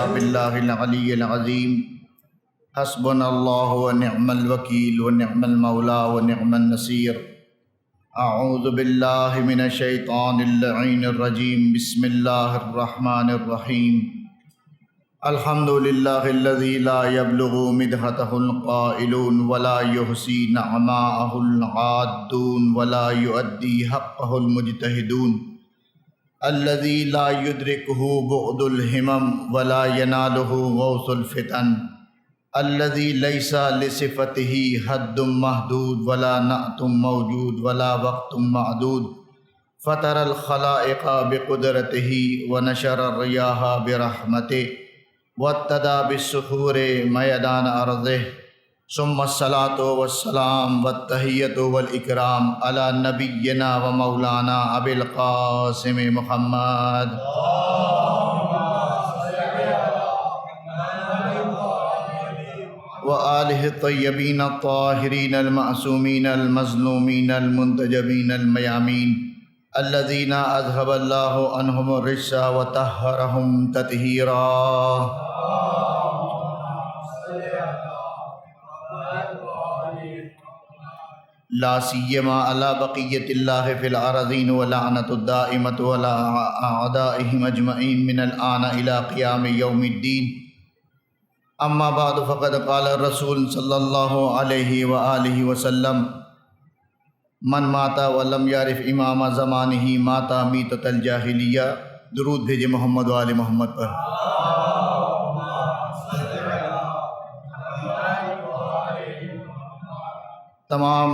باللہ العلی العظیم حسبنا اللہ ونعم الوکیل ونعم المولا ونعم النصیر۔ اعوذ باللہ من الشیطان اللعین الرجیم، بسم اللہ الرحمن الرحیم۔ الحمد للہ الذی لا یبلغ مدحتہ القائلون ولا یحصی نعماءہ العادون ولا یؤدی حقہ المجتہدون، الذی لا یدرکہ بعد الہمم ولا ینالہ غوث الفتن، الذی لیس لصفتہ حد محدود ولا نعت موجود ولا وقت معدود، فطر الخلائق بقدرتہ ونشر الریاح برحمتہ وابتدى بالسحور میدان ارضہ، ثم الصلاة والسلام والتحیۃ والاکرام علی نبینا و مولانا ابی القاسم محمد وآلہ الطیبین الطاہرین المعصومین المظلومین المنتجبین المیامین، الذین اذهب اللہ عنہم الرجس وطہرہم تطہیرا۔ لا سیما علی بقیۃ اللہ فی الارضین ولعنۃ الدائمۃ علی اعدائہم اجمعین من الآن الی قیام یوم الدین۔ اما بعد فقد قال الرسول صلی اللہ علیہ وآلہ وسلم، من ماتا ولم یعرف امام زمانہ ماتا میتۃ الجاہلیہ۔ درود بھیجے محمد و آل محمد پر۔ تمام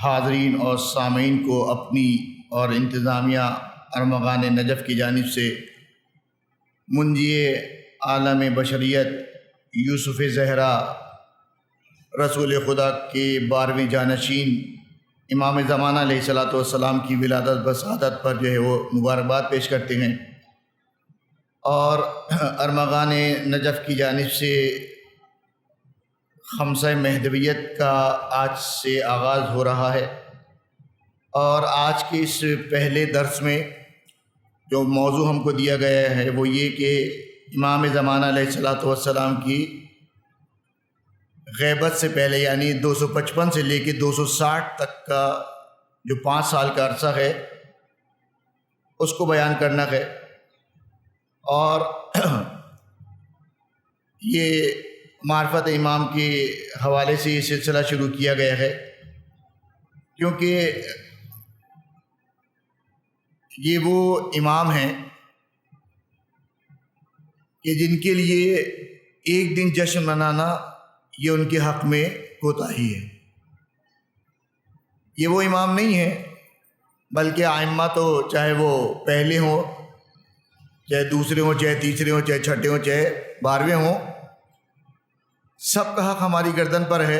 حاضرین اور سامعین کو اپنی اور انتظامیہ ارمغان نجف کی جانب سے منجی عالم بشریت یوسف زہرا رسول خدا کے 12ویں جانشین امام زمانہ علیہ الصلاۃ والسلام کی ولادت بسعادت پر جو ہے وہ مبارکباد پیش کرتے ہیں، اور ارمغان نجف کی جانب سے خمسہ مہدویت کا آج سے آغاز ہو رہا ہے، اور آج کے اس پہلے درس میں جو موضوع ہم کو دیا گیا ہے وہ یہ کہ امام زمانہ علیہ الصلاۃ والسلام کی غیبت سے پہلے، یعنی 255 سے لے کے 260 تک کا جو 5 سال کا عرصہ ہے اس کو بیان کرنا ہے۔ اور یہ معرفت امام کے حوالے سے یہ سلسلہ شروع کیا گیا ہے، کیونکہ یہ وہ امام ہیں کہ جن کے لیے ایک دن جشن منانا یہ ان کے حق میں کوتاہی ہے۔ یہ وہ امام نہیں ہیں، بلکہ ائمہ تو چاہے وہ پہلے ہوں، چاہے دوسرے ہوں، چاہے تیسرے ہوں، چاہے چھٹے ہوں، چاہے 12ویں ہوں، سب کا حق ہماری گردن پر ہے۔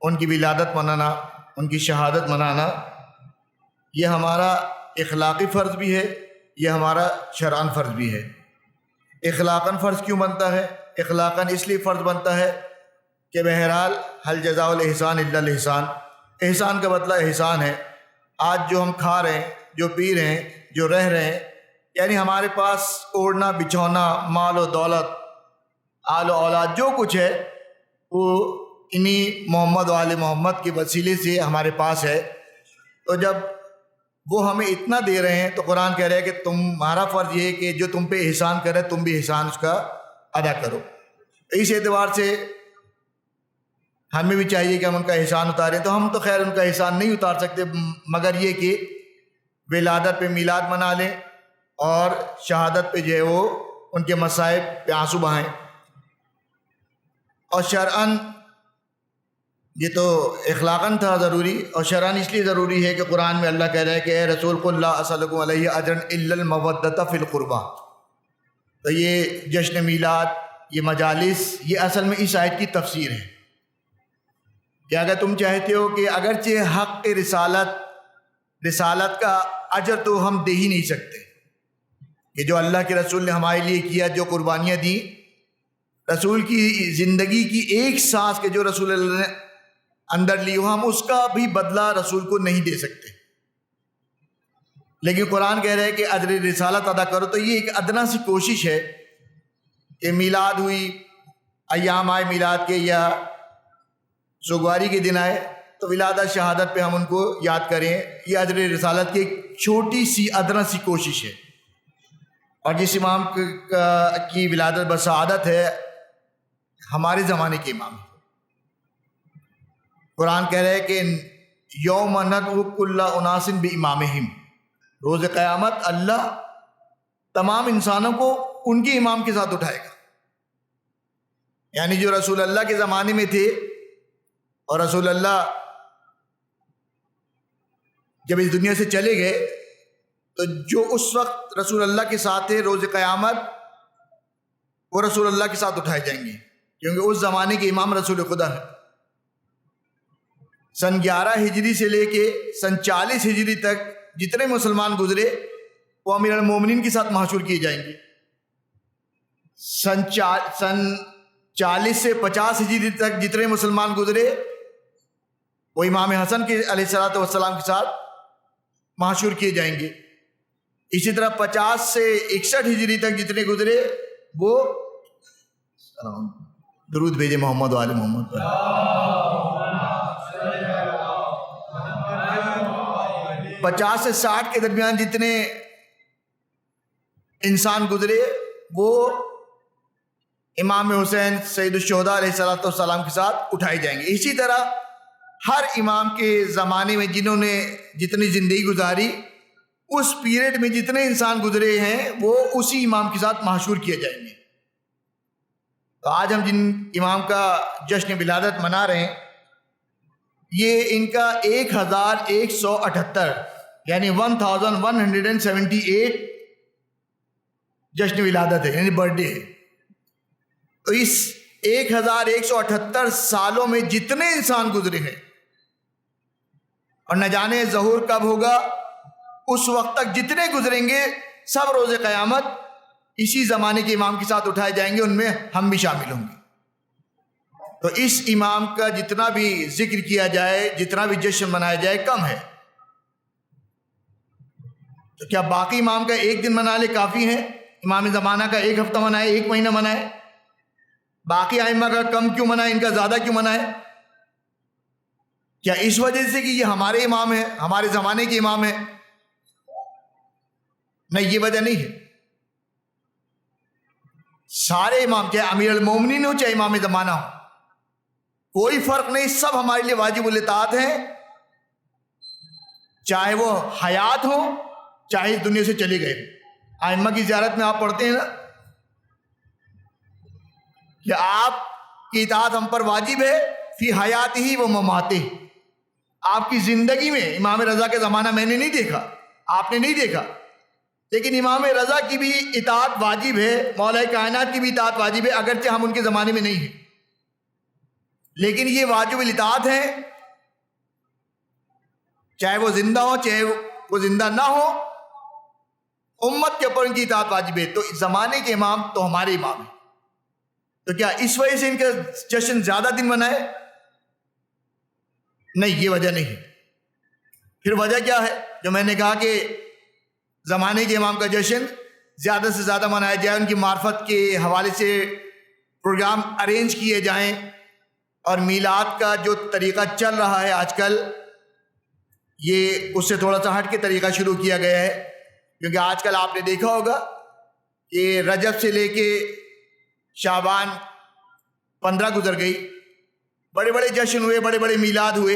ان کی ولادت منانا، ان کی شہادت منانا، یہ ہمارا اخلاقی فرض بھی ہے، یہ ہمارا شرعاً فرض بھی ہے۔ اخلاقاً فرض کیوں بنتا ہے؟ اخلاقاً اس لیے فرض بنتا ہے کہ بہرحال حل جزاء الاحسان الا الاحسان، احسان کا بدلہ احسان ہے۔ آج جو ہم کھا رہے ہیں، جو پی رہے ہیں، جو رہ رہے ہیں، یعنی ہمارے پاس اوڑھنا بچھونا، مال و دولت، آل و اولاد جو کچھ ہے وہ انہی محمد و آل محمد کے وسیلے سے ہمارے پاس ہے۔ تو جب وہ ہمیں اتنا دے رہے ہیں تو قرآن کہہ رہا ہے کہ تمہارا فرض یہ ہے کہ جو تم پہ احسان کرے تم بھی احسان اس کا ادا کرو۔ اس اعتبار سے ہمیں بھی چاہیے کہ ہم ان کا احسان اتاریں۔ تو ہم تو خیر ان کا احسان نہیں اتار سکتے، مگر یہ کہ ولادت پہ میلاد منا لیں اور شہادت پہ جو ہے وہ ان کے مصائب پہ آنسو بہائیں۔ اور شرعاً یہ تو اخلاقاً تھا ضروری، اور شرعاً اس لیے ضروری ہے کہ قرآن میں اللہ کہہ رہا ہے کہ اے رسول قل لا اسألکم علیہ اجرا الا المودۃ فی القربہ۔ تو یہ جشن میلاد، یہ مجالس، یہ اصل میں اس آیت کی تفسیر ہے کہ اگر تم چاہتے ہو کہ اگرچہ حق رسالت کا اجر تو ہم دے ہی نہیں سکتے، کہ جو اللہ کے رسول نے ہمارے لیے کیا، جو قربانیاں دیں، رسول کی زندگی کی ایک سانس کے جو رسول اللہ نے اندر لی ہو، ہم اس کا بھی بدلہ رسول کو نہیں دے سکتے، لیکن قرآن کہہ رہے ہے کہ اجر رسالت ادا کرو۔ تو یہ ایک ادنا سی کوشش ہے کہ میلاد ہوئی، ایام آئے میلاد کے یا سوگواری کے دن آئے تو ولادت شہادت پہ ہم ان کو یاد کریں. یہ اجر رسالت کی ایک چھوٹی سی ادنا سی کوشش ہے. اور جس امام کی ولادت بسعادت ہے ہمارے زمانے کے امام. قرآن کہہ رہے ہے کہ یوم ندعو کل اناس بامامہم، روز قیامت اللہ تمام انسانوں کو ان کے امام کے ساتھ اٹھائے گا. یعنی جو رسول اللہ کے زمانے میں تھے اور رسول اللہ جب اس دنیا سے چلے گئے تو جو اس وقت رسول اللہ کے ساتھ تھے روز قیامت وہ رسول اللہ کے ساتھ اٹھائے جائیں گے، کیونکہ اس زمانے کے امام رسول خدا ہے. سن 11 ہجری سے لے کے سن 40 ہجری تک جتنے مسلمان گزرے وہ امیر المومنین کے ساتھ محشور کیے جائیں گے. سن 40 سے 50 ہجری تک جتنے مسلمان گزرے وہ امام حسن کے علیہ الصلوۃ والسلام کے ساتھ محشور کیے جائیں گے. اسی طرح 50 سے 61 ہجری تک جتنے گزرے وہ درود بھیجے محمد و آل محمد پر. 50 سے 60 کے درمیان جتنے انسان گزرے وہ امام حسین سید الشہداء علیہ الصلوۃ والسلام کے ساتھ اٹھائے جائیں گے. اسی طرح ہر امام کے زمانے میں جنہوں نے جتنی زندگی گزاری اس پیریڈ میں جتنے انسان گزرے ہیں وہ اسی امام کے ساتھ محشور کیے جائیں گے. تو آج ہم جن امام کا جشن ولادت منا رہے ہیں یہ ان کا 1178 یعنی 1178 جشن ولادت ہے، یعنی برتھ ڈے ہے. تو اس 1178 سالوں میں جتنے انسان گزرے ہیں اور نہ جانے ظہور کب ہوگا، اس وقت تک جتنے گزریں گے سب روز قیامت اسی زمانے کے امام کے ساتھ اٹھائے جائیں گے، ان میں ہم بھی شامل ہوں گے. تو اس امام کا جتنا بھی ذکر کیا جائے، جتنا بھی جشن منایا جائے کم ہے. تو کیا باقی امام کا ایک دن منا لے کافی ہے؟ امام زمانہ کا ایک ہفتہ منائے، ایک مہینہ منائے؟ باقی ائمہ کا کم کیوں منائے، ان کا زیادہ کیوں منائے؟ کیا اس وجہ سے کہ یہ ہمارے امام ہیں، ہمارے زمانے کے امام ہیں؟ نہیں، یہ وجہ نہیں ہے. سارے امام چاہے امیر المومنین ہو چاہے امام زمانہ ہو، کوئی فرق نہیں، سب ہمارے لیے واجب الاطاعت ہیں، چاہے وہ حیات ہو چاہے اس دنیا سے چلے گئے. ائمہ کی زیارت میں آپ پڑھتے ہیں نا کہ آپ کی اطاعت ہم پر واجب ہے فی حیات ہی و مماتہ. آپ کی زندگی میں امام رضا کے زمانہ میں نے نہیں دیکھا، آپ نے نہیں دیکھا، لیکن امام رضا کی بھی اطاعت واجب ہے، مولا کائنات کی بھی اطاعت واجب ہے، اگرچہ ہم ان کے زمانے میں نہیں ہیں، لیکن یہ واجب الاطاعت ہیں، چاہے وہ زندہ ہو چاہے وہ زندہ نہ ہو، امت کے اوپر ان کی اطاعت واجب ہے. تو زمانے کے امام تو ہمارے امام ہیں. تو کیا اس وجہ سے ان کا جشن زیادہ دن منائے؟ نہیں، یہ وجہ نہیں ہے. پھر وجہ کیا ہے؟ جو میں نے کہا کہ زمانے کے امام کا جشن زیادہ سے زیادہ منایا جائے، ان کی معرفت کے حوالے سے پروگرام ارینج کیے جائیں، اور میلاد کا جو طریقہ چل رہا ہے آج کل یہ اس سے تھوڑا سا ہٹ کے طریقہ شروع کیا گیا ہے. کیونکہ آج کل آپ نے دیکھا ہوگا کہ رجب سے لے کے شعبان 15 گزر گئی، بڑے بڑے جشن ہوئے، بڑے بڑے میلاد ہوئے.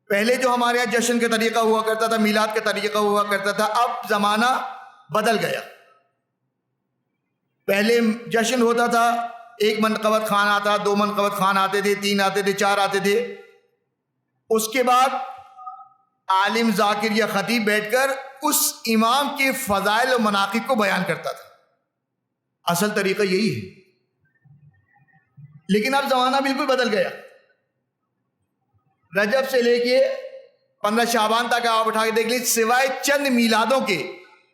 پہلے جو ہمارے یہاں جشن کا طریقہ ہوا کرتا تھا، میلاد کا طریقہ ہوا کرتا تھا، اب زمانہ بدل گیا. پہلے جشن ہوتا تھا، 1 منقبت خان آتا، 2 منقبت خان آتے تھے، 3 آتے تھے، 4 آتے تھے. اس کے بعد عالم ذاکر یا خطیب بیٹھ کر اس امام کے فضائل و مناقب کو بیان کرتا تھا. اصل طریقہ یہی ہے، لیکن اب زمانہ بالکل بدل گیا. رجب سے لے کے 15 شعبان تک آپ اٹھا کے دیکھ لیں، سوائے چند میلادوں کے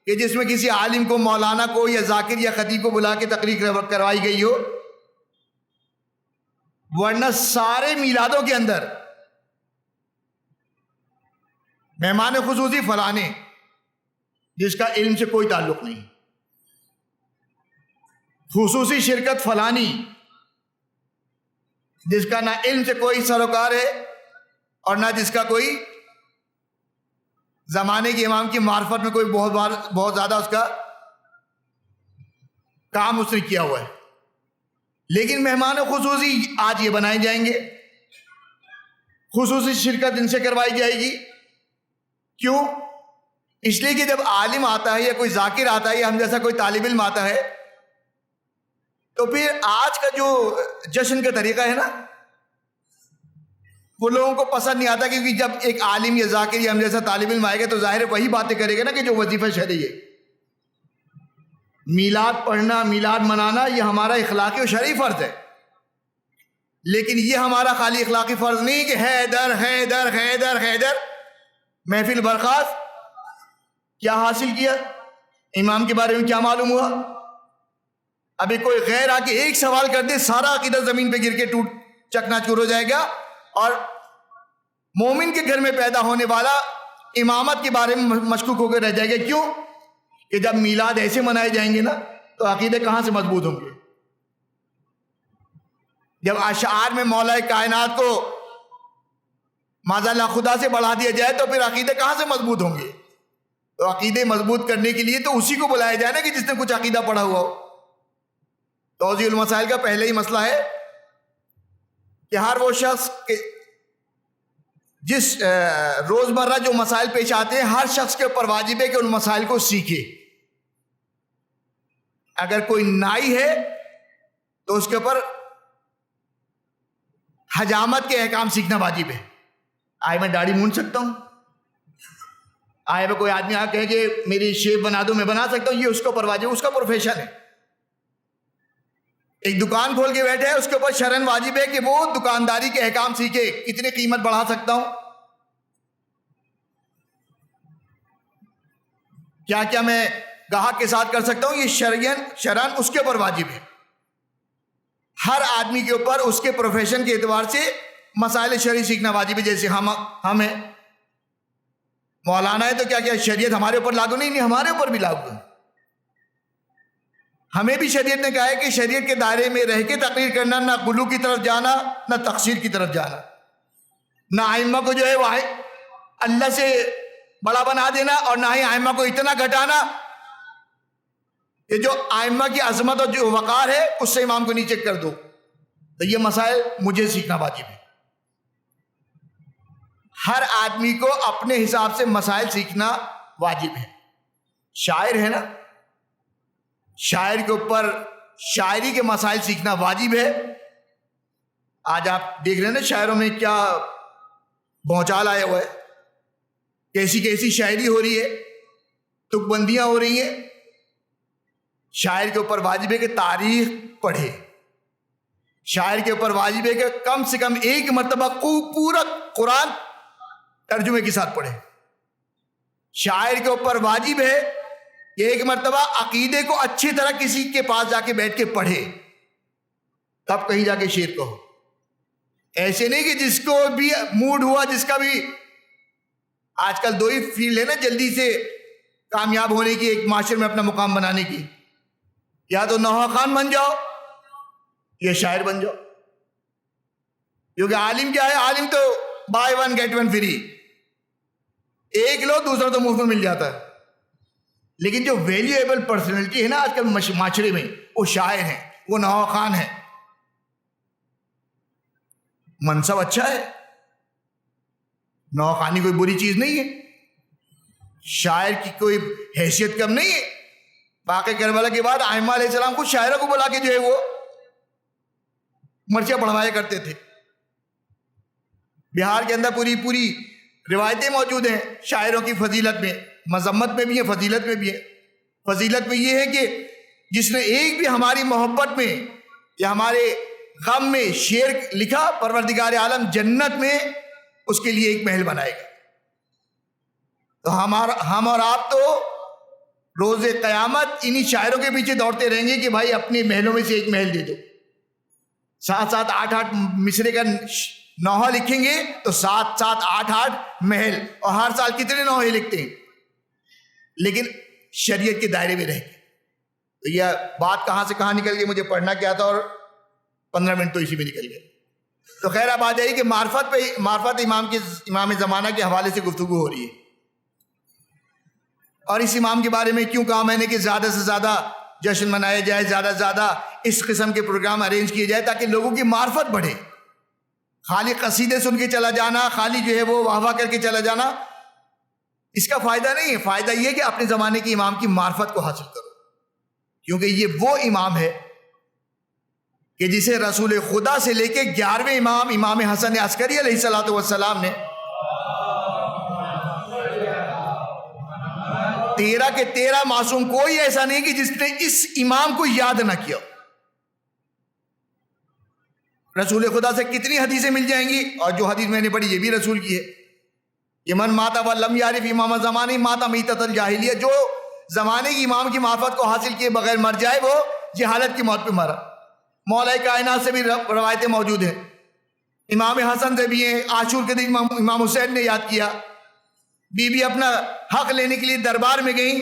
کہ جس میں کسی عالم کو، مولانا کو یا ذاکر یا خطیب کو بلا کے تقریر کروائی گئی ہو، ورنہ سارے میلادوں کے اندر مہمان خصوصی فلانے جس کا علم سے کوئی تعلق نہیں. خصوصی شرکت فلانی، جس کا نہ علم سے کوئی سروکار ہے اور نہ جس کا کوئی زمانے کے امام کی معرفت میں کوئی بہت زیادہ اس کا کام اس نے کیا ہوا ہے، لیکن مہمان خصوصی آج یہ بنائے جائیں گے، خصوصی شرکت ان سے کروائی جائے گی۔ کیوں؟ اس لیے کہ جب عالم آتا ہے یا کوئی ذاکر آتا ہے یا ہم جیسا کوئی طالب علم آتا ہے تو پھر آج کا جو جشن کا طریقہ ہے نا وہ لوگوں کو پسند نہیں آتا، کیونکہ جب ایک عالم یا ذاکر یا ہم جیسا طالب علم آئے گا تو ظاہر ہے وہی باتیں کرے گا نا کہ جو وظیفہ شرعی ہے۔ میلاد پڑھنا، میلاد منانا یہ ہمارا اخلاقی و شرعی فرض ہے، لیکن یہ ہمارا خالی اخلاقی فرض نہیں کہ حیدر حیدر حیدر حیدر محفل برخاست۔ کیا حاصل کیا؟ امام کے بارے میں کیا معلوم ہوا؟ ابھی کوئی غیر آ کے ایک سوال کر دے سارا عقیدہ زمین پہ گر کے ٹوٹ چکنا چور ہو جائے گا، اور مومن کے گھر میں پیدا ہونے والا امامت کے بارے میں مشکوک ہو کے رہ جائے گا۔ کیوں؟ کہ جب میلاد ایسے منائے جائیں گے نا تو عقیدے کہاں سے مضبوط ہوں گے؟ جب اشعار میں مولا کائنات کو معاذ اللہ خدا سے بڑھا دیا جائے تو پھر عقیدے کہاں سے مضبوط ہوں گے؟ تو عقیدے مضبوط کرنے کے لیے تو اسی کو بلایا جائے نا کہ جس نے کچھ عقیدہ پڑھا ہوا ہو۔ توضیح المسائل کا پہلے ہی مسئلہ ہے کہ ہر وہ شخص جس روزمرہ جو مسائل پیش آتے ہیں ہر شخص کے اوپر واجب ہے کہ ان مسائل کو سیکھے۔ اگر کوئی نائی ہے تو اس کے اوپر حجامت کے احکام سیکھنا واجب ہے۔ آئے میں داڑھی مونڈ سکتا ہوں؟ آئے میں کوئی آدمی آ کہے کہ میری شیپ بنا دو، میں بنا سکتا ہوں؟ یہ اس کے اوپر واجب، اس کا پروفیشن ہے۔ ایک دکان کھول کے بیٹھے ہے، اس کے اوپر شرعاً واجب ہے کہ وہ دکانداری کے احکام سیکھے، کتنی قیمت بڑھا سکتا ہوں، کیا کیا میں گاہک کے ساتھ کر سکتا ہوں، یہ شرعاً اس کے اوپر واجب ہے۔ ہر آدمی کے اوپر اس کے پروفیشن کے اعتبار سے مسائل شرعی سیکھنا واجب ہے۔ جیسے ہم ہیں مولانا ہے تو کیا کیا شریعت ہمارے اوپر لاگو نہیں ہمارے اوپر بھی لاگو ہے۔ ہمیں بھی شریعت نے کہا ہے کہ شریعت کے دائرے میں رہ کے تقریر کرنا، نہ غلو کی طرف جانا، نہ تقصیر کی طرف جانا، نہ ائمہ کو جو ہے وہ اللہ سے بڑا بنا دینا، اور نہ ہی ائمہ کو اتنا گھٹانا کہ جو ائمہ کی عظمت اور جو وقار ہے اس سے امام کو نیچے کر دو۔ تو یہ مسائل مجھے سیکھنا واجب ہے۔ ہر آدمی کو اپنے حساب سے مسائل سیکھنا واجب ہے۔ شاعر ہے نا، شاعر کے اوپر شاعری کے مسائل سیکھنا واجب ہے۔ آج آپ دیکھ رہے ہیں نا شاعروں میں کیا بھونچال آیا ہوا ہے، کیسی کیسی شاعری ہو رہی ہے، تک بندیاں ہو رہی ہیں۔ شاعر کے اوپر واجب ہے کہ تاریخ پڑھے، شاعر کے اوپر واجب ہے کہ کم سے کم ایک مرتبہ پورا قرآن ترجمے کے ساتھ پڑھے۔ شاعر کے اوپر واجب ہے کہ ایک مرتبہ عقیدے کو اچھی طرح کسی کے پاس جا کے بیٹھ کے پڑھے، تب کہیں جا کے شعر کہو۔ ایسے نہیں کہ جس کو بھی موڈ ہوا، جس کا بھی، آج کل دو ہی فیلڈ ہے نا جلدی سے کامیاب ہونے کی، ایک معاشرے میں اپنا مقام بنانے کی، یا تو نوحہ خان بن جاؤ یا شاعر بن جاؤ۔ کیونکہ عالم کیا ہے؟ عالم تو buy one get one free, ایک لو دوسرا تو مفت میں مل جاتا ہے۔ لیکن جو ویلیویبل پرسنالٹی ہے نا آج کل معاشرے میں، وہ شاعر ہیں، وہ نوحہ خان ہیں۔ منصب اچھا ہے، نوحہ خانی کوئی بری چیز نہیں ہے، شاعر کی کوئی حیثیت کم نہیں ہے۔ واقعہ کربلا کے بعد ائمہ علیہ السلام کو شاعروں کو بلا کے جو ہے وہ مرچیاں پڑھوایا کرتے تھے۔ بہار کے اندر پوری روایتیں موجود ہیں شاعروں کی فضیلت میں، مذمت میں بھی ہے، فضیلت میں بھی ہے۔ فضیلت میں یہ ہے کہ جس نے ایک بھی ہماری محبت میں یا ہمارے غم میں شعر لکھا، پروردگار عالم جنت میں اس کے لیے ایک محل بنائے گا۔ تو ہم اور آپ تو روز قیامت انہی شاعروں کے پیچھے دوڑتے رہیں گے کہ بھائی اپنے محلوں میں سے ایک محل دے دو۔ 7-7 8-8 مصرے کا نوحہ لکھیں گے تو 7-7 8-8 محل، اور ہر سال کتنے نوحے لکھتے ہیں، لیکن شریعت کے دائرے میں رہ کے۔ تو یہ بات کہاں سے کہاں نکل گئی، مجھے پڑھنا کیا تھا اور 15 منٹ تو اسی میں نکل گئے. تو خیر اب آ جائیے کہ معرفت امام زمانہ کے حوالے سے گفتگو ہو رہی ہے. اور اس امام کے بارے میں کیوں کہا میں نے کہ زیادہ سے زیادہ جشن منایا جائے، زیادہ سے زیادہ اس قسم کے پروگرام ارینج کیے جائے تاکہ لوگوں کی معرفت بڑھے. خالی قصیدے سن کے چلا جانا، خالی جو ہے وہ واہ واہ کر کے چلا جانا، اس کا فائدہ نہیں ہے. فائدہ یہ کہ اپنے زمانے کے امام کی معرفت کو حاصل کرو، کیونکہ یہ وہ امام ہے کہ جسے رسول خدا سے لے کے 11ویں امام حسن عسکری علیہ الصلوۃ والسلام نے 13 کے 13 معصوم کوئی ایسا نہیں کہ جس نے اس امام کو یاد نہ کیا. رسول خدا سے کتنی حدیثیں مل جائیں گی، اور جو حدیث میں نے پڑھی یہ بھی رسول کی ہے کہ من مات ولم یعرف امام زمانے مات میتۃ الجاہلیہ، جو زمانے کی امام کی معرفت کو حاصل کیے بغیر مر جائے وہ جہالت کی موت پہ مرا. مولا کائنات سے بھی روایتیں موجود ہیں، امام حسن سے بھی ہیں. عاشور کے دن امام حسین نے یاد کیا، بی بی اپنا حق لینے کے لیے دربار میں گئیں،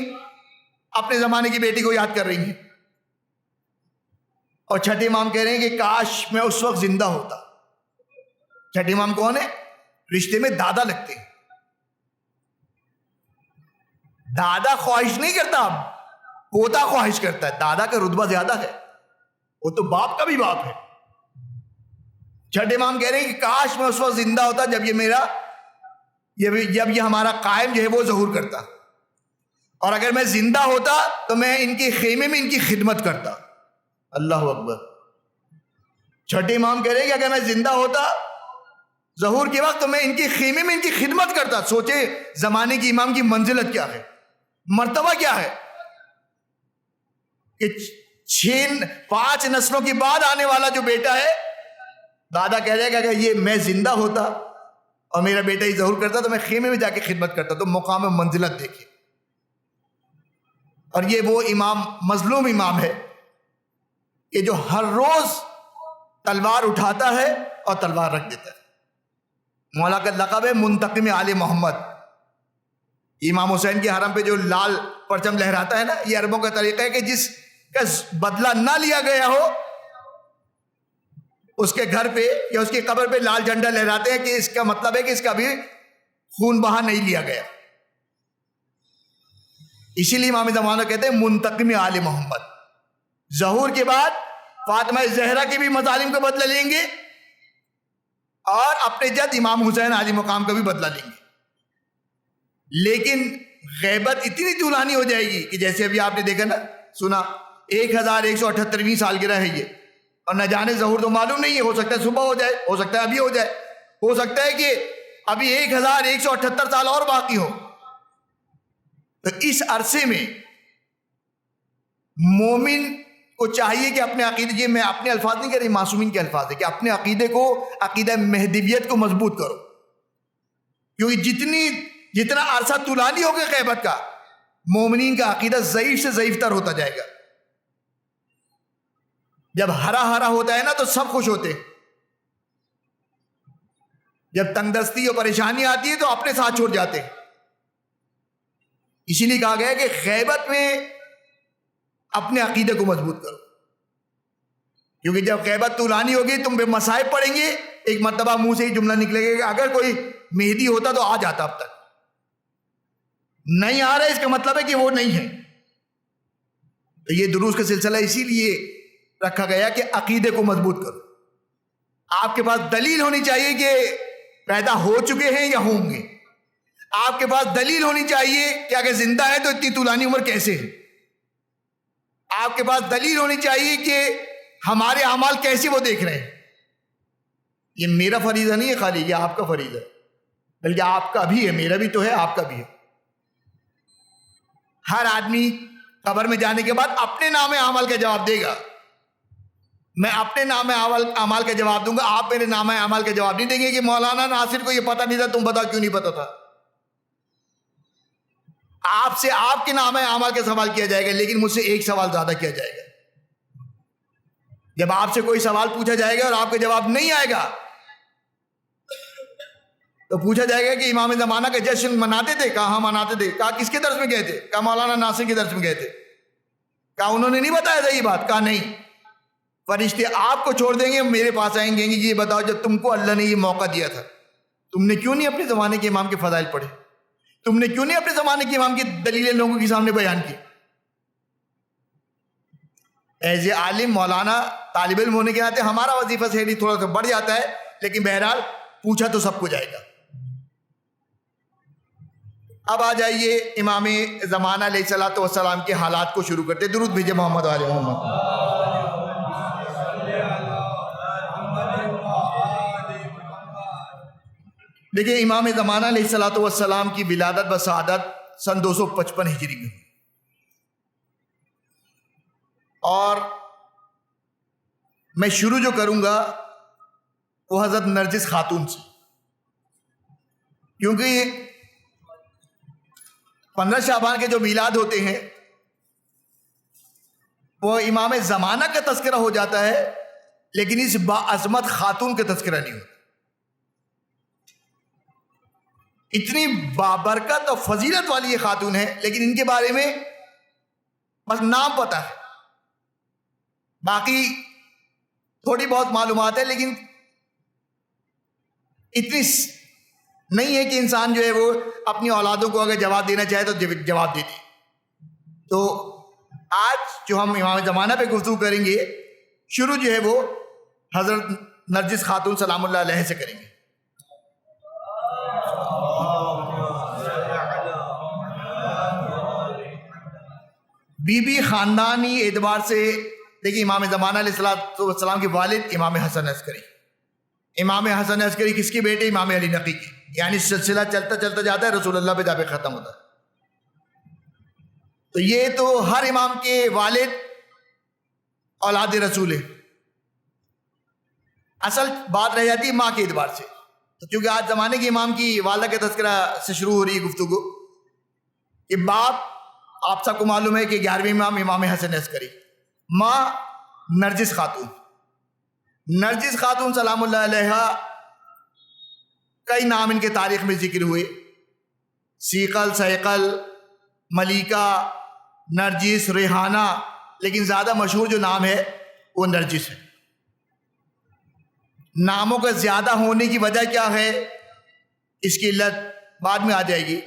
اپنے زمانے کی بیٹی کو یاد کر رہی ہیں. اور چھٹے امام کہہ رہے ہیں کہ کاش میں اس وقت زندہ ہوتا. چھٹے امام کون ہے؟ رشتے میں دادا لگتے ہیں. دادا خواہش نہیں کرتا، پوتا خواہش کرتا ہے. دادا کا رتبہ زیادہ ہے، وہ تو باپ کا بھی باپ ہے. چھٹے امام کہہ رہے ہیں کہ کاش میں اس وقت زندہ ہوتا جب یہ ہمارا قائم جو ہے وہ ظہور کرتا، اور اگر میں زندہ ہوتا تو میں ان کے خیمے میں ان کی خدمت کرتا. اللہ اکبر. چھٹے امام کہہ رہے ہیں کہ اگر میں زندہ ہوتا ظہور کے وقت تو میں ان کے خیمے میں ان کی خدمت کرتا. سوچے زمانے کی امام کی منزلت کیا ہے، مرتبہ کیا ہے کہ 5 نسلوں کے بعد آنے والا جو بیٹا ہے، دادا کہہ رہے ہیں کہ اگر یہ میں زندہ ہوتا اور میرا بیٹا ہی ظہور کرتا تو میں خیمے میں جا کے خدمت کرتا. تو مقام منزلت دیکھے. اور یہ وہ امام مظلوم امام ہے کہ جو ہر روز تلوار اٹھاتا ہے اور تلوار رکھ دیتا ہے. مولا کا لقب ہے منتقم آل محمد. امام حسین کے حرم پہ جو لال پرچم لہراتا ہے نا، یہ عربوں کا طریقہ ہے کہ جس کا بدلہ نہ لیا گیا ہو اس کے گھر پہ یا اس کی قبر پہ لال جھنڈا لہراتے ہیں، کہ اس کا مطلب ہے کہ اس کا بھی خون بہا نہیں لیا گیا. اسی لیے امام زمانہ کہتے ہیں منتقم آل محمد. ظہور کے بعد فاطمہ زہرا کے بھی مظالم کا بدلہ لیں گے اور اپنے جد امام حسین عالی مقام کا بھی بدلہ لیں گے. لیکن غیبت اتنی طولانی ہو جائے گی کہ جیسے ابھی آپ نے دیکھا نا، سنا 1178ویں سالگرہ ہے یہ، اور نہ جانے ظہور تو معلوم نہیں ہے. ہو سکتا ہے صبح ہو جائے، ہو سکتا ہے ابھی ہو جائے، ہو سکتا ہے کہ ابھی 1178 سال اور باقی ہو. تو اس عرصے میں مومن کو چاہیے کہ اپنے عقیدے، یہ میں اپنے الفاظ نہیں کہہ رہی، معصومین کے الفاظ ہے، کہ اپنے عقیدے کو، عقیدہ مہدویت کو مضبوط کرو. کیونکہ جتنا عرصہ طولانی ہوگا غیبت کا، مومنین کا عقیدہ ضعیف سے ضعیف تر ہوتا جائے گا. جب ہرا ہرا ہوتا ہے نا تو سب خوش ہوتے ہیں، جب تنگ دستی اور پریشانی آتی ہے تو اپنے ساتھ چھوڑ جاتے ہیں. اسی لیے کہا گیا کہ غیبت میں اپنے عقیدے کو مضبوط کرو، کیونکہ جب غیبت طولانی ہوگی تم پہ مصائب پڑیں گے. ایک مرتبہ منہ سے ہی جملہ نکلے گا کہ اگر کوئی مہدی ہوتا تو آ جاتا، اب تک نہیں آ رہا ہے، اس کا مطلب ہے کہ وہ نہیں ہے. تو یہ دروس کا سلسلہ اسی لیے رکھا گیا کہ عقیدے کو مضبوط کرو. آپ کے پاس دلیل ہونی چاہیے کہ پیدا ہو چکے ہیں یا ہوں گے. آپ کے پاس دلیل ہونی چاہیے کہ اگر زندہ ہے تو اتنی طولانی عمر کیسے ہے. آپ کے پاس دلیل ہونی چاہیے کہ ہمارے اعمال کیسے وہ دیکھ رہے ہیں. یہ میرا فریضہ نہیں ہے خالی، یہ آپ کا فریضہ ہے، بلکہ آپ کا بھی ہے، میرا بھی تو ہے، آپ کا بھی ہے. ہر آدمی قبر میں جانے کے بعد اپنے نام اعمال کا جواب دے گا. میں اپنے نام اعمال کا جواب دوں گا، آپ میرے نام اعمال کا جواب نہیں دیں گے کہ مولانا ناصر کو یہ پتہ نہیں تھا، تم بتا کیوں نہیں پتا تھا. آپ سے آپ کے نام اعمال کا سوال کیا جائے گا، لیکن مجھ سے ایک سوال زیادہ کیا جائے گا. جب آپ سے کوئی سوال پوچھا جائے گا اور آپ کا جواب نہیں آئے گا تو پوچھا جائے گا کہ امام زمانہ کا جشن مناتے تھے؟ کہا ہاں مناتے تھے. کہا کس کے درس میں گئے تھے؟ کہا مولانا ناصر کے درس میں گئے تھے. کہا انہوں نے نہیں بتایا تھا یہ بات؟ کہا نہیں، فرشتے آپ کو چھوڑ دیں گے، میرے پاس آئیں گے، یہ بتاؤ جب تم کو اللہ نے یہ موقع دیا تھا تم نے کیوں نہیں اپنے زمانے کے امام کے فضائل پڑھے؟ تم نے کیوں نہیں اپنے زمانے کے امام کی دلیلیں لوگوں کے سامنے بیان کی؟ ایز اے عالم مولانا طالب علم ہونے کے ناطے ہمارا وظیفہ سے تھوڑا سا بڑھ جاتا ہے، لیکن بہرحال پوچھا تو سب کو جائے گا۔ اب آ جائیے امام زمانہ علیہ الصلوۃ والسلام کے حالات کو شروع کرتے۔ درود بھیجے محمد علیہ محمد۔ دیکھیں امام زمانہ علیہ الصلوۃ والسلام کی ولادت بسعادت سن 255 ہجری میں، اور میں شروع جو کروں گا وہ حضرت نرجس خاتون سے، کیونکہ 15 شعبان کے جو میلاد ہوتے ہیں وہ امام زمانہ کا تذکرہ ہو جاتا ہے، لیکن اس باعظمت خاتون کا تذکرہ نہیں ہوتا۔ اتنی بابرکت اور فضیلت والی یہ خاتون ہے، لیکن ان کے بارے میں بس نام پتہ ہے، باقی تھوڑی بہت معلومات ہے، لیکن اتنی نہیں ہے کہ انسان جو ہے وہ اپنی اولادوں کو اگر جواب دینا چاہے تو جواب دے دے۔ تو آج جو ہم امام زمانہ پہ گفتگو کریں گے، شروع جو ہے وہ حضرت نرجس خاتون سلام اللہ علیہ سے کریں گے۔ بی بی خاندانی اعتبار سے دیکھیے، امام زمانہ علیہ السلام کے والد امام حسن عسکری، امام حسن عسکری کس کے بیٹے؟ امام علی نقی کے، یعنی سلسلہ چلتا چلتا جاتا ہے، رسول اللہ پہ جا کے ختم ہوتا ہے۔ تو یہ تو ہر امام کے والد اولاد رسول ہے۔ اصل بات رہ جاتی ہے ماں کے اعتبار سے، تو چونکہ آج زمانے کے امام کی والدہ کے تذکرہ سے شروع ہو رہی ہے گفتگو، کہ باپ آپ سب کو معلوم ہے کہ 11ویں امام امام حسن عسکری، ماں نرجس خاتون۔ نرجس خاتون سلام اللہ علیہ کئی نام ان کے تاریخ میں ذکر ہوئے، سیقل، سیقل، ملیکہ، نرجس، ریحانہ، لیکن زیادہ مشہور جو نام ہے وہ نرجس ہے۔ ناموں کا زیادہ ہونے کی وجہ کیا ہے، اس کی علت بعد میں آ جائے گی،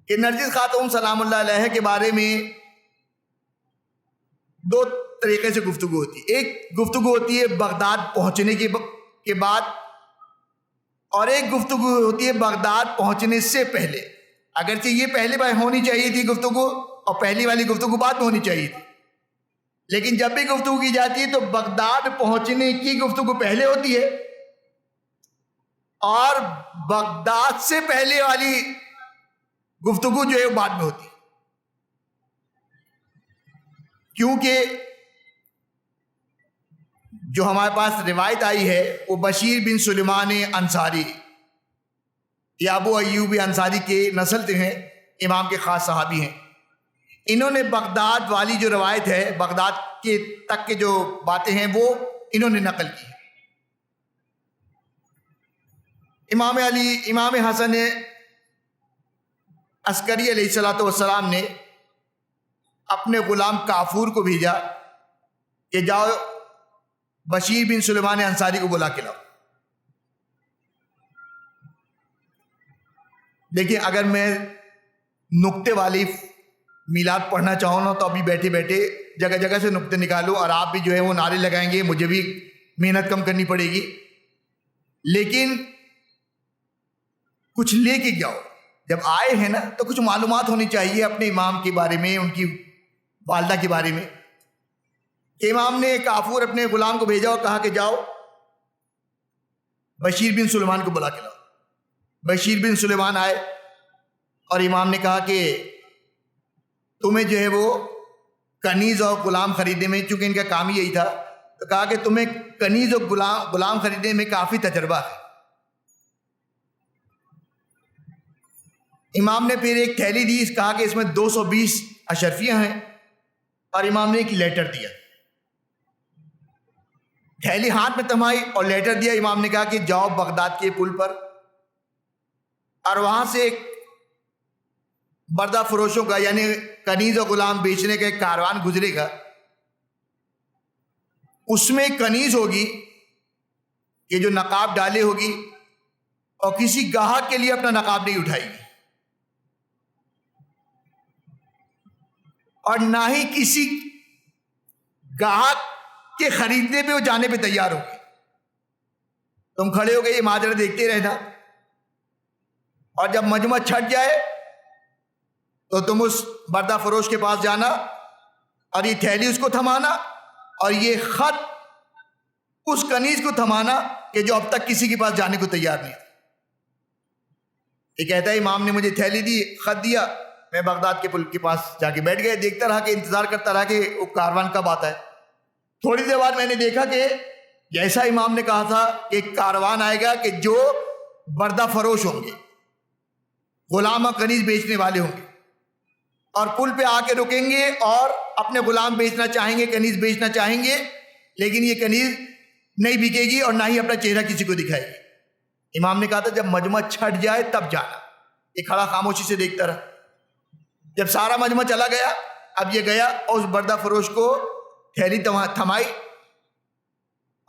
کہ نرجس خاتون سلام اللہ علیہ کے بارے میں دو طریقے سے گفتگو ہوتی ہے۔ ایک گفتگو ہوتی ہے بغداد پہنچنے کے بعد، اور ایک گفتگو ہوتی ہے بغداد پہنچنے سے پہلے۔ اگرچہ یہ پہلے بار ہونی چاہیے تھی گفتگو، اور پہلی والی گفتگو بعد میں ہونی چاہیے تھی، لیکن جب بھی گفتگو کی جاتی ہے تو بغداد پہنچنے کی گفتگو پہلے ہوتی ہے، اور بغداد سے پہلے والی گفتگو جو ہے وہ بعد میں ہوتی ہے، کیونکہ جو ہمارے پاس روایت آئی ہے وہ بشیر بن سلیمان انصاری یا ابو ایوب انصاری کے نسل سے ہیں، امام کے خاص صحابی ہیں۔ انہوں نے بغداد والی جو روایت ہے، بغداد کے تک کے جو باتیں ہیں وہ انہوں نے نقل کی ہے۔ امام علی، امام حسن عسکری علیہ الصلوۃ والسلام نے اپنے غلام کافور کو بھیجا کہ جاؤ بشیر بن سلیمان انصاری کو بلا کے لاؤ۔ دیکھیں، اگر میں نقطے والی میلاد پڑھنا چاہوں نا تو ابھی بیٹھے بیٹھے جگہ جگہ سے نقطے نکالوں، اور آپ بھی جو ہے وہ نعرے لگائیں گے، مجھے بھی محنت کم کرنی پڑے گی، لیکن کچھ لے کے جاؤ۔ جب آئے ہیں نا تو کچھ معلومات ہونی چاہیے اپنے امام کے بارے میں، ان کی والدہ کے بارے میں۔ کہ امام نے کافور اپنے غلام کو بھیجا اور کہا کہ جاؤ بشیر بن سلیمان کو بلا کے لاؤ۔ بشیر بن سلیمان آئے اور امام نے کہا کہ تمہیں جو ہے وہ کنیز اور غلام خریدنے میں، چونکہ ان کا کام ہی یہی تھا، تو کہا کہ تمہیں کنیز اور غلام خریدنے میں کافی تجربہ ہے۔ امام نے پھر ایک تھیلی دی، کہا کہ اس میں 220 اشرفیاں ہیں، اور امام نے ایک لیٹر دیا، تھیلی ہاتھ میں تھمائی اور لیٹر دیا۔ امام نے کہا کہ جاؤ بغداد کے پل پر، اور وہاں سے ایک بردہ فروشوں کا، یعنی کنیز اور غلام بیچنے کا ایک کاروان گزرے گا، اس میں ایک کنیز ہوگی کہ جو نقاب ڈالے ہوگی اور کسی گاہک کے لیے اپنا نقاب نہیں اٹھائے گی، اور نہ ہی کسی گاہک کے خریدنے پہ وہ جانے پہ تیار ہوگی۔ تم کھڑے ہو گئے یہ ماجرا دیکھتے رہنا، اور جب مجمع چھٹ جائے تو تم اس بردہ فروش کے پاس جانا اور یہ تھیلی اس کو تھمانا اور یہ خط اس کنیز کو تھمانا کہ جو اب تک کسی کے پاس جانے کو تیار نہیں تھا۔ یہ کہتا ہے امام نے مجھے تھیلی دی، خط دیا، میں بغداد کے پل کے پاس جا کے بیٹھ گیا، دیکھتا رہا کہ انتظار کرتا رہا کہ وہ کاروان کب آتا ہے۔ تھوڑی دیر بعد میں نے دیکھا کہ جیسا امام نے کہا تھا کہ ایک کاروان آئے گا کہ جو بردہ فروش ہوں گے، غلام اور کنیز بیچنے والے ہوں گے، اور پل پہ آ کے رکیں گے اور اپنے غلام بیچنا چاہیں گے، کنیز بیچنا چاہیں گے، لیکن یہ کنیز نہیں بکے گی اور نہ ہی اپنا چہرہ کسی کو دکھائے گی۔ امام نے کہا تھا جب مجمع چھٹ جائے تب جانا۔ یہ کھڑا خاموشی سے دیکھتا رہا۔ جب سارا مجمع چلا گیا، اب یہ گیا اور اس بردہ فروش کو تھیلی تھمائی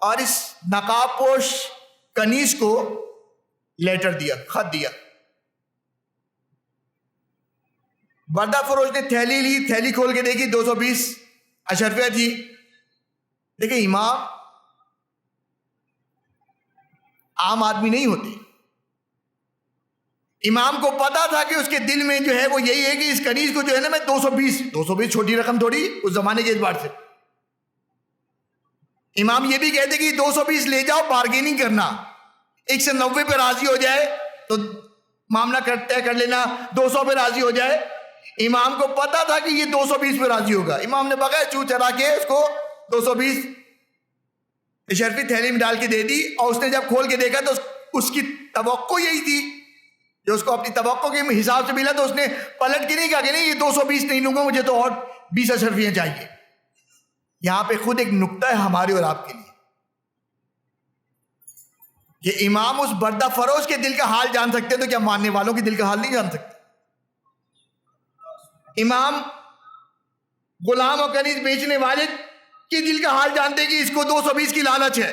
اور اس نقاب پوش کنیز کو لیٹر دیا، خط دیا۔ بردہ فروش نے تھیلی لی، تھیلی کھول کے دیکھی، 220 اشرفیہ تھی۔ دیکھیں امام عام آدمی نہیں ہوتے، امام کو پتا تھا کہ اس کے دل میں جو ہے وہ یہی ہے کہ اس کنیز کو جو ہے نا میں 220 چھوٹی رقم تھوڑی اس زمانے کے اعتبار سے، امام یہ بھی کہتے کہ 220 لے جاؤ، بارگیننگ کرنا، 190 پہ راضی ہو جائے تو معاملہ طے کر لینا، 200 پہ راضی ہو جائے۔ امام کو پتا تھا کہ یہ 220 پہ راضی ہوگا، امام نے بغیر چو چرا کے اس کو 220 اشرفی تھیلی میں ڈال کے دے دی، اور اس نے جب کھول کے دیکھا تو اس کی توقع یہی تھی جو اس کو اپنی توقع کے حساب سے ملا، تو اس نے پلٹ کے نہیں کہا کہ نہیں یہ 220 نہیں لوں گا، مجھے تو اور 20 اشرفیاں چاہیے۔ یہاں پہ خود ایک نکتہ ہے ہمارے اور آپ کے لیے کہ امام اس بردہ فروش کے دل کا حال جان سکتے تو کیا ماننے والوں کے دل کا حال نہیں جان سکتے؟ امام غلام اور کنیز بیچنے والے کے دل کا حال جانتے کہ اس کو 220 کی لالچ ہے،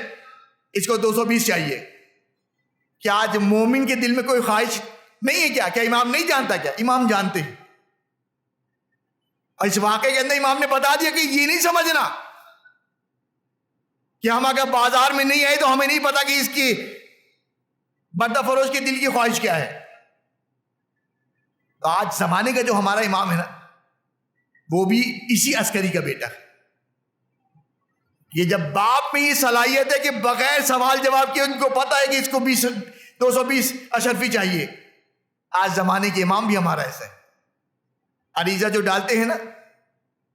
اس کو 220 چاہیے۔ کیا آج مومن کے دل میں کوئی خواہش نہیں ہے کیا امام نہیں جانتا؟ کیا امام جانتے ہیں؟ اور اس واقعے کے اندر امام نے بتا دیا کہ یہ نہیں سمجھنا کہ ہم اگر بازار میں نہیں آئے تو ہمیں نہیں پتا کہ اس کی بردہ فروش کے دل کی خواہش کیا ہے۔ تو آج زمانے کا جو ہمارا امام ہے نا، وہ بھی اسی عسکری کا بیٹا ہے۔ یہ جب باپ میں یہ صلاحیت ہے کہ بغیر سوال جواب کے ان کو پتا ہے کہ اس کو 220 اشرفی چاہیے، آج زمانے کے امام بھی ہمارا ایسا ہے۔ عریضہ جو ڈالتے ہیں نا،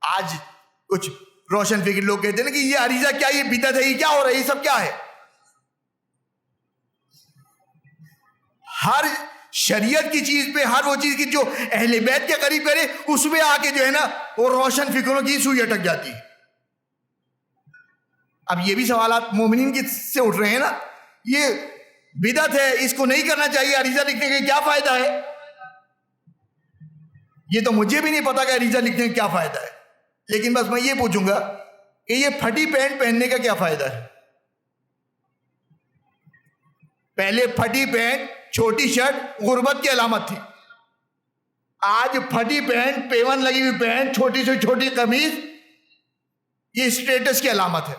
آج کچھ روشن فکر لوگ کہتے ہیں نا کہ یہ عریضہ کیا، یہ بدعت ہے، یہ کیا ہو رہا ہے، یہ سب کیا ہے؟ ہر شریعت کی چیز پہ، ہر وہ چیز کی جو اہل بیت کے قریب کرے، اس میں آ کے جو ہے نا وہ روشن فکروں کی سوئی اٹک جاتی ہے۔ اب یہ بھی سوالات مومنین کی سے اٹھ رہے ہیں نا، یہ بدعت ہے، اس کو نہیں کرنا چاہیے، عریضہ لکھنے کا کیا فائدہ ہے؟ یہ تو مجھے بھی نہیں پتا کہ عریضہ لکھنے کا کیا فائدہ ہے، لیکن بس میں یہ پوچھوں گا کہ یہ پھٹی پینٹ پہننے کا کیا فائدہ ہے؟ پہلے پھٹی پینٹ، چھوٹی شرٹ غربت کی علامت تھی، آج پھٹی پینٹ، پیون لگی ہوئی پینٹ، چھوٹی سے چھوٹی قمیض، یہ اسٹیٹس کی علامت ہے۔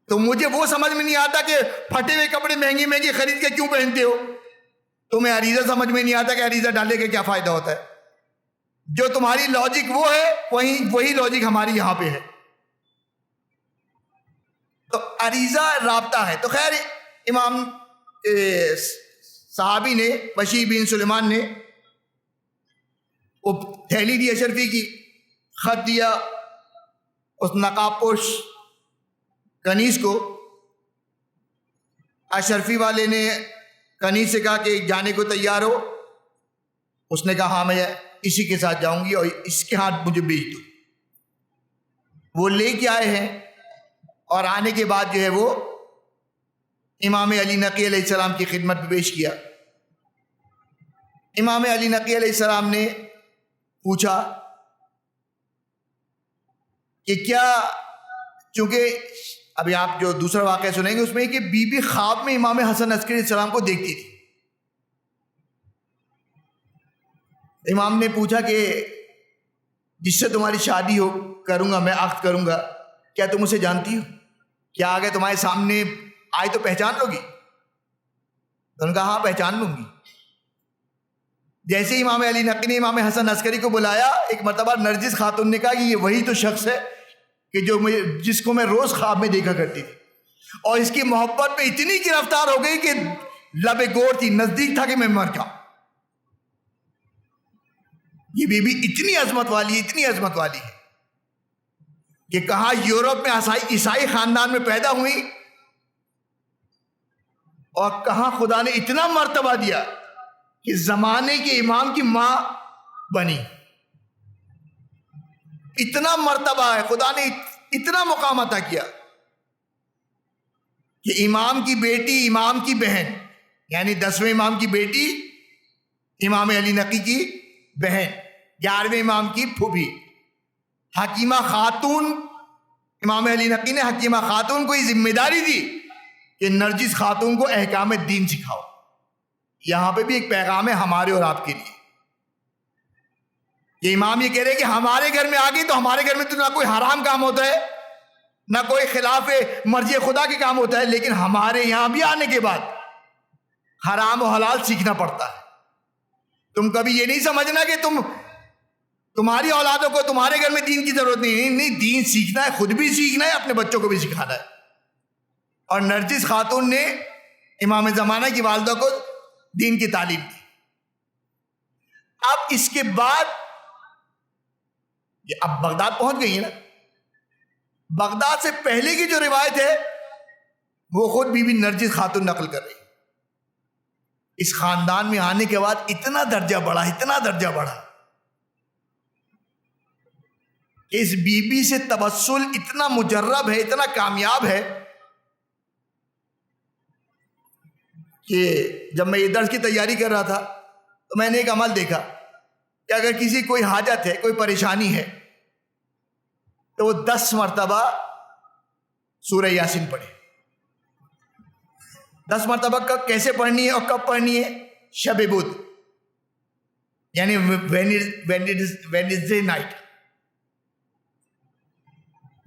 تو مجھے وہ سمجھ میں نہیں آتا کہ پھٹے ہوئے کپڑے مہنگی مہنگی خرید کے کیوں پہنتے ہو؟ تمہیں عریضہ سمجھ میں نہیں آتا کہ عریضہ ڈالنے کا کیا فائدہ ہوتا ہے؟ جو تمہاری لاجک وہ ہے، وہی لاجک ہماری یہاں پہ ہے۔ تو عریضہ رابطہ ہے۔ تو خیر امام صحابی نے، بشیر بن سلیمان نے وہ تھیلی دی اشرفی کی، خط دیا اس نقاب پوش کنیز کو۔ اشرفی والے نے کنیز سے کہا کہ جانے کو تیار ہو؟ اس نے کہا ہاں میں اسی کے ساتھ جاؤں گی اور اس کے ہاتھ مجھے بیچ دو۔ وہ لے کے آئے ہیں اور آنے کے بعد جو ہے وہ امام علی نقی علیہ السلام کی خدمت میں پیش کیا۔ امام علی نقی علیہ السلام نے پوچھا کہ کیا، چونکہ ابھی آپ جو دوسرا واقعہ سنیں گے اس میں کہ بی بی خواب میں امام حسن عسکری علیہ السلام کو دیکھتی تھی. امام نے پوچھا کہ جس سے تمہاری شادی ہو کروں گا میں، عقد کروں گا، کیا تم اسے جانتی ہو؟ کیا آگے تمہارے سامنے آئے تو پہچان لو گی؟ تو انہوں نے کہا ہاں پہچان لوں گی. جیسے امام علی نقی نے امام حسن عسکری کو بلایا، ایک مرتبہ نرجس خاتون نے کہا کہ یہ وہی تو شخص ہے کہ جس کو میں روز خواب میں دیکھا کرتی تھی، اور اس کی محبت پہ اتنی گرفتار ہو گئی کہ لب گور تھی، نزدیک تھا کہ میں مر جاؤں. یہ بی بی اتنی عظمت والی ہے کہ کہاں یورپ میں عیسائی خاندان میں پیدا ہوئی، اور کہاں خدا نے اتنا مرتبہ دیا کہ زمانے کے امام کی ماں بنی. اتنا مرتبہ ہے، خدا نے اتنا مقام عطا کیا کہ امام کی بیٹی، امام کی بہن، یعنی 10ویں امام کی بیٹی امام علی نقی کی بہن، 11ویں امام کی پھوپھی حکیمہ خاتون. امام علی نقی نے حکیمہ خاتون کو یہ ذمہ داری دی کہ نرجس خاتون کو احکام دین سکھاؤ. یہاں پہ بھی ایک پیغام ہے ہمارے اور آپ کے لیے کہ امام یہ کہہ رہے کہ ہمارے گھر میں آ گئی تو ہمارے گھر میں تو نہ کوئی حرام کام ہوتا ہے، نہ کوئی خلاف مرضی خدا کے کام ہوتا ہے، لیکن ہمارے یہاں بھی آنے کے بعد حرام و حلال سیکھنا پڑتا ہے. تم کبھی یہ نہیں سمجھنا کہ تمہاری اولادوں کو تمہارے گھر میں دین کی ضرورت نہیں، دین سیکھنا ہے، خود بھی سیکھنا ہے، اپنے بچوں کو بھی سکھانا ہے. اور نرجس خاتون نے امام زمانہ کی والدہ کو دین کی تعلیم دی. اب اس کے بعد یہ اب بغداد پہنچ گئی ہے نا. بغداد سے پہلے کی جو روایت ہے وہ خود بی بی نرجس خاتون نقل کر رہی. اس خاندان میں آنے کے بعد اتنا درجہ بڑھا کہ اس بی بی سے تبسل اتنا مجرب ہے، اتنا کامیاب ہے کہ جب میں یہ درس کی تیاری کر رہا تھا تو میں نے ایک عمل دیکھا کہ اگر کسی کوئی حاجت ہے، کوئی پریشانی ہے، تو وہ 10 مرتبہ سورہ یاسین پڑھے. 10 مرتبہ کیسے پڑھنی ہے اور کب پڑھنی ہے؟ شب بدھ یعنی وینسڈے نائٹ،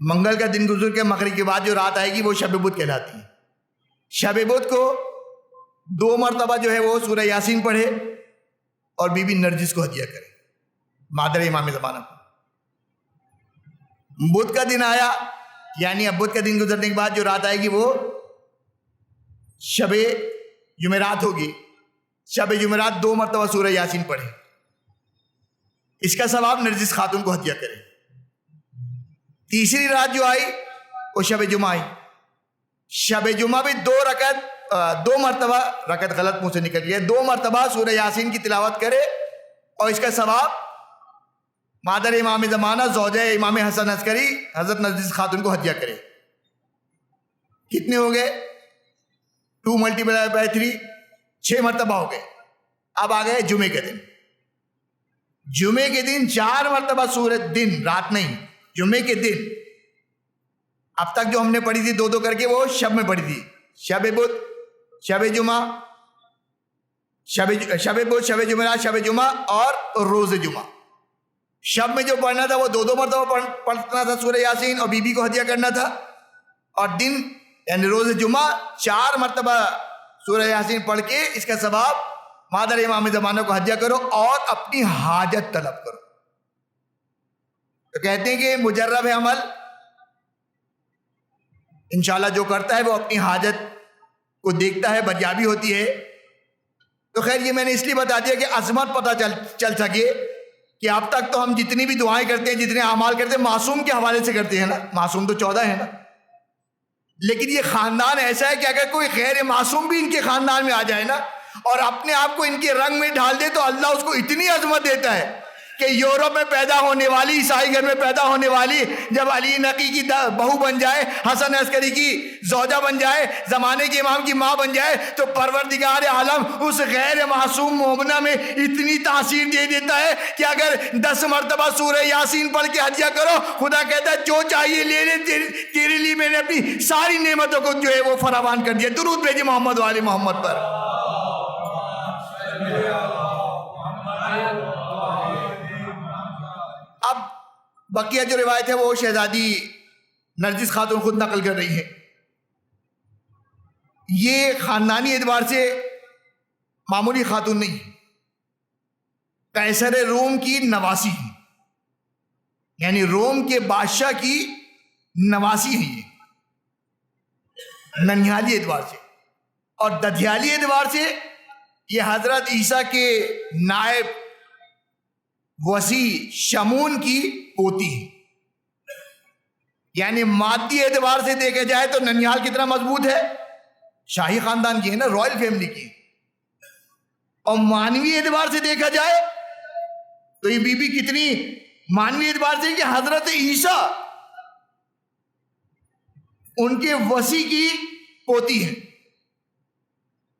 منگل کا دن گزر کے مغرب کے بعد جو رات آئے گی وہ شب بدھ کہلاتی ہے. شب بدھ کو 2 مرتبہ جو ہے وہ سورہ یاسین پڑھے اور بی بی نرجس کو ہدیہ کرے، مادر امام زمانہ کو. بدھ کا دن آیا، یعنی اب بدھ کا دن گزرنے کے بعد جو رات آئے گی وہ شب جمعرات ہوگی. شب جمعرات 2 مرتبہ سورہ یاسین پڑھے، اس کا ثواب نرجس خاتون کو ہدیہ کرے. تیسری رات جو آئی وہ شب جمعہ آئی. شب جمعہ بھی 2 مرتبہ رکعت غلط منہ سے نکل گیا، 2 مرتبہ سورہ یاسین کی تلاوت کرے اور اس کا ثواب مادر امام زمانہ زوجہ امام حسن عسکری حضرت نرجس خاتون کو ہدیہ کرے. کتنے ہو گئے؟ 2 × 3 6 مرتبہ ہو گئے. اب آ گئے جمعے کے دن. جمعے کے دن 4 مرتبہ سورہ، دن رات نہیں، جمعے کے دن. اب تک جو ہم نے پڑھی تھی 2 کر کے وہ شب میں پڑھی تھی. شب بدھ، شب جمعہ، شب بدھ، شب جمعرات، شب جمعہ اور روز جمعہ. شب میں جو پڑھنا تھا وہ 2 مرتبہ پڑھنا تھا سورہ یاسین اور بی بی کو ہدیہ کرنا تھا، اور دن یعنی روز جمعہ 4 مرتبہ سورہ یاسین پڑھ کے اس کا ثواب مادر امام زمانہ کو ہدیہ کرو اور اپنی حاجت طلب کرو. تو کہتے ہیں کہ مجرب ہے عمل، انشاءاللہ جو کرتا ہے وہ اپنی حاجت کو دیکھتا ہے، بریابی ہوتی ہے. تو خیر یہ میں نے اس لیے بتا دیا کہ عظمت پتہ چل سکے کہ اب تک تو ہم جتنی بھی دعائیں کرتے ہیں، جتنے اعمال کرتے ہیں، معصوم کے حوالے سے کرتے ہیں نا. معصوم تو 14 ہے نا، لیکن یہ خاندان ایسا ہے کہ اگر کوئی غیر معصوم بھی ان کے خاندان میں آ جائے نا اور اپنے آپ کو ان کے رنگ میں ڈھال دے تو اللہ اس کو اتنی عظمت دیتا ہے کہ یورپ میں پیدا ہونے والی، عیسائی گھر میں پیدا ہونے والی جب علی نقی کی بہو بن جائے، حسن عسکری کی زوجہ بن جائے، زمانے کے امام کی ماں بن جائے، تو پروردگار عالم اس غیر معصوم مومنہ میں اتنی تاثیر دے دیتا ہے کہ اگر 10 مرتبہ سورہ یاسین پڑھ کے ہدیہ کرو، خدا کہتا ہے جو چاہیے لے لے، تیرے لیے میں نے اپنی ساری نعمتوں کو جو ہے وہ فراوان کر دیا۔ درود بھیجے محمد والے محمد پر۔ اب بقیہ جو روایت ہے وہ شہزادی نرجس خاتون خود نقل کر رہی ہے۔ یہ خاندانی اعتبار سے معمولی خاتون نہیں، قیصر روم کی نواسی ہیں، یعنی روم کے بادشاہ کی نواسی ہیں۔ یہ ننیالی اعتبار سے اور ددھیالی اعتبار سے یہ حضرت عیسیٰ کے نائب وسیع شمون کی پوتی ہے۔ یعنی مادی اعتبار سے دیکھا جائے تو ننیال کتنا مضبوط ہے، شاہی خاندان کی ہے نا، رائل فیملی کی۔ اور مانوی اعتبار سے دیکھا جائے تو یہ بی بی کتنی مانوی اعتبار سے کہ حضرت عیسیٰ ان کے وسیع کی پوتی ہے۔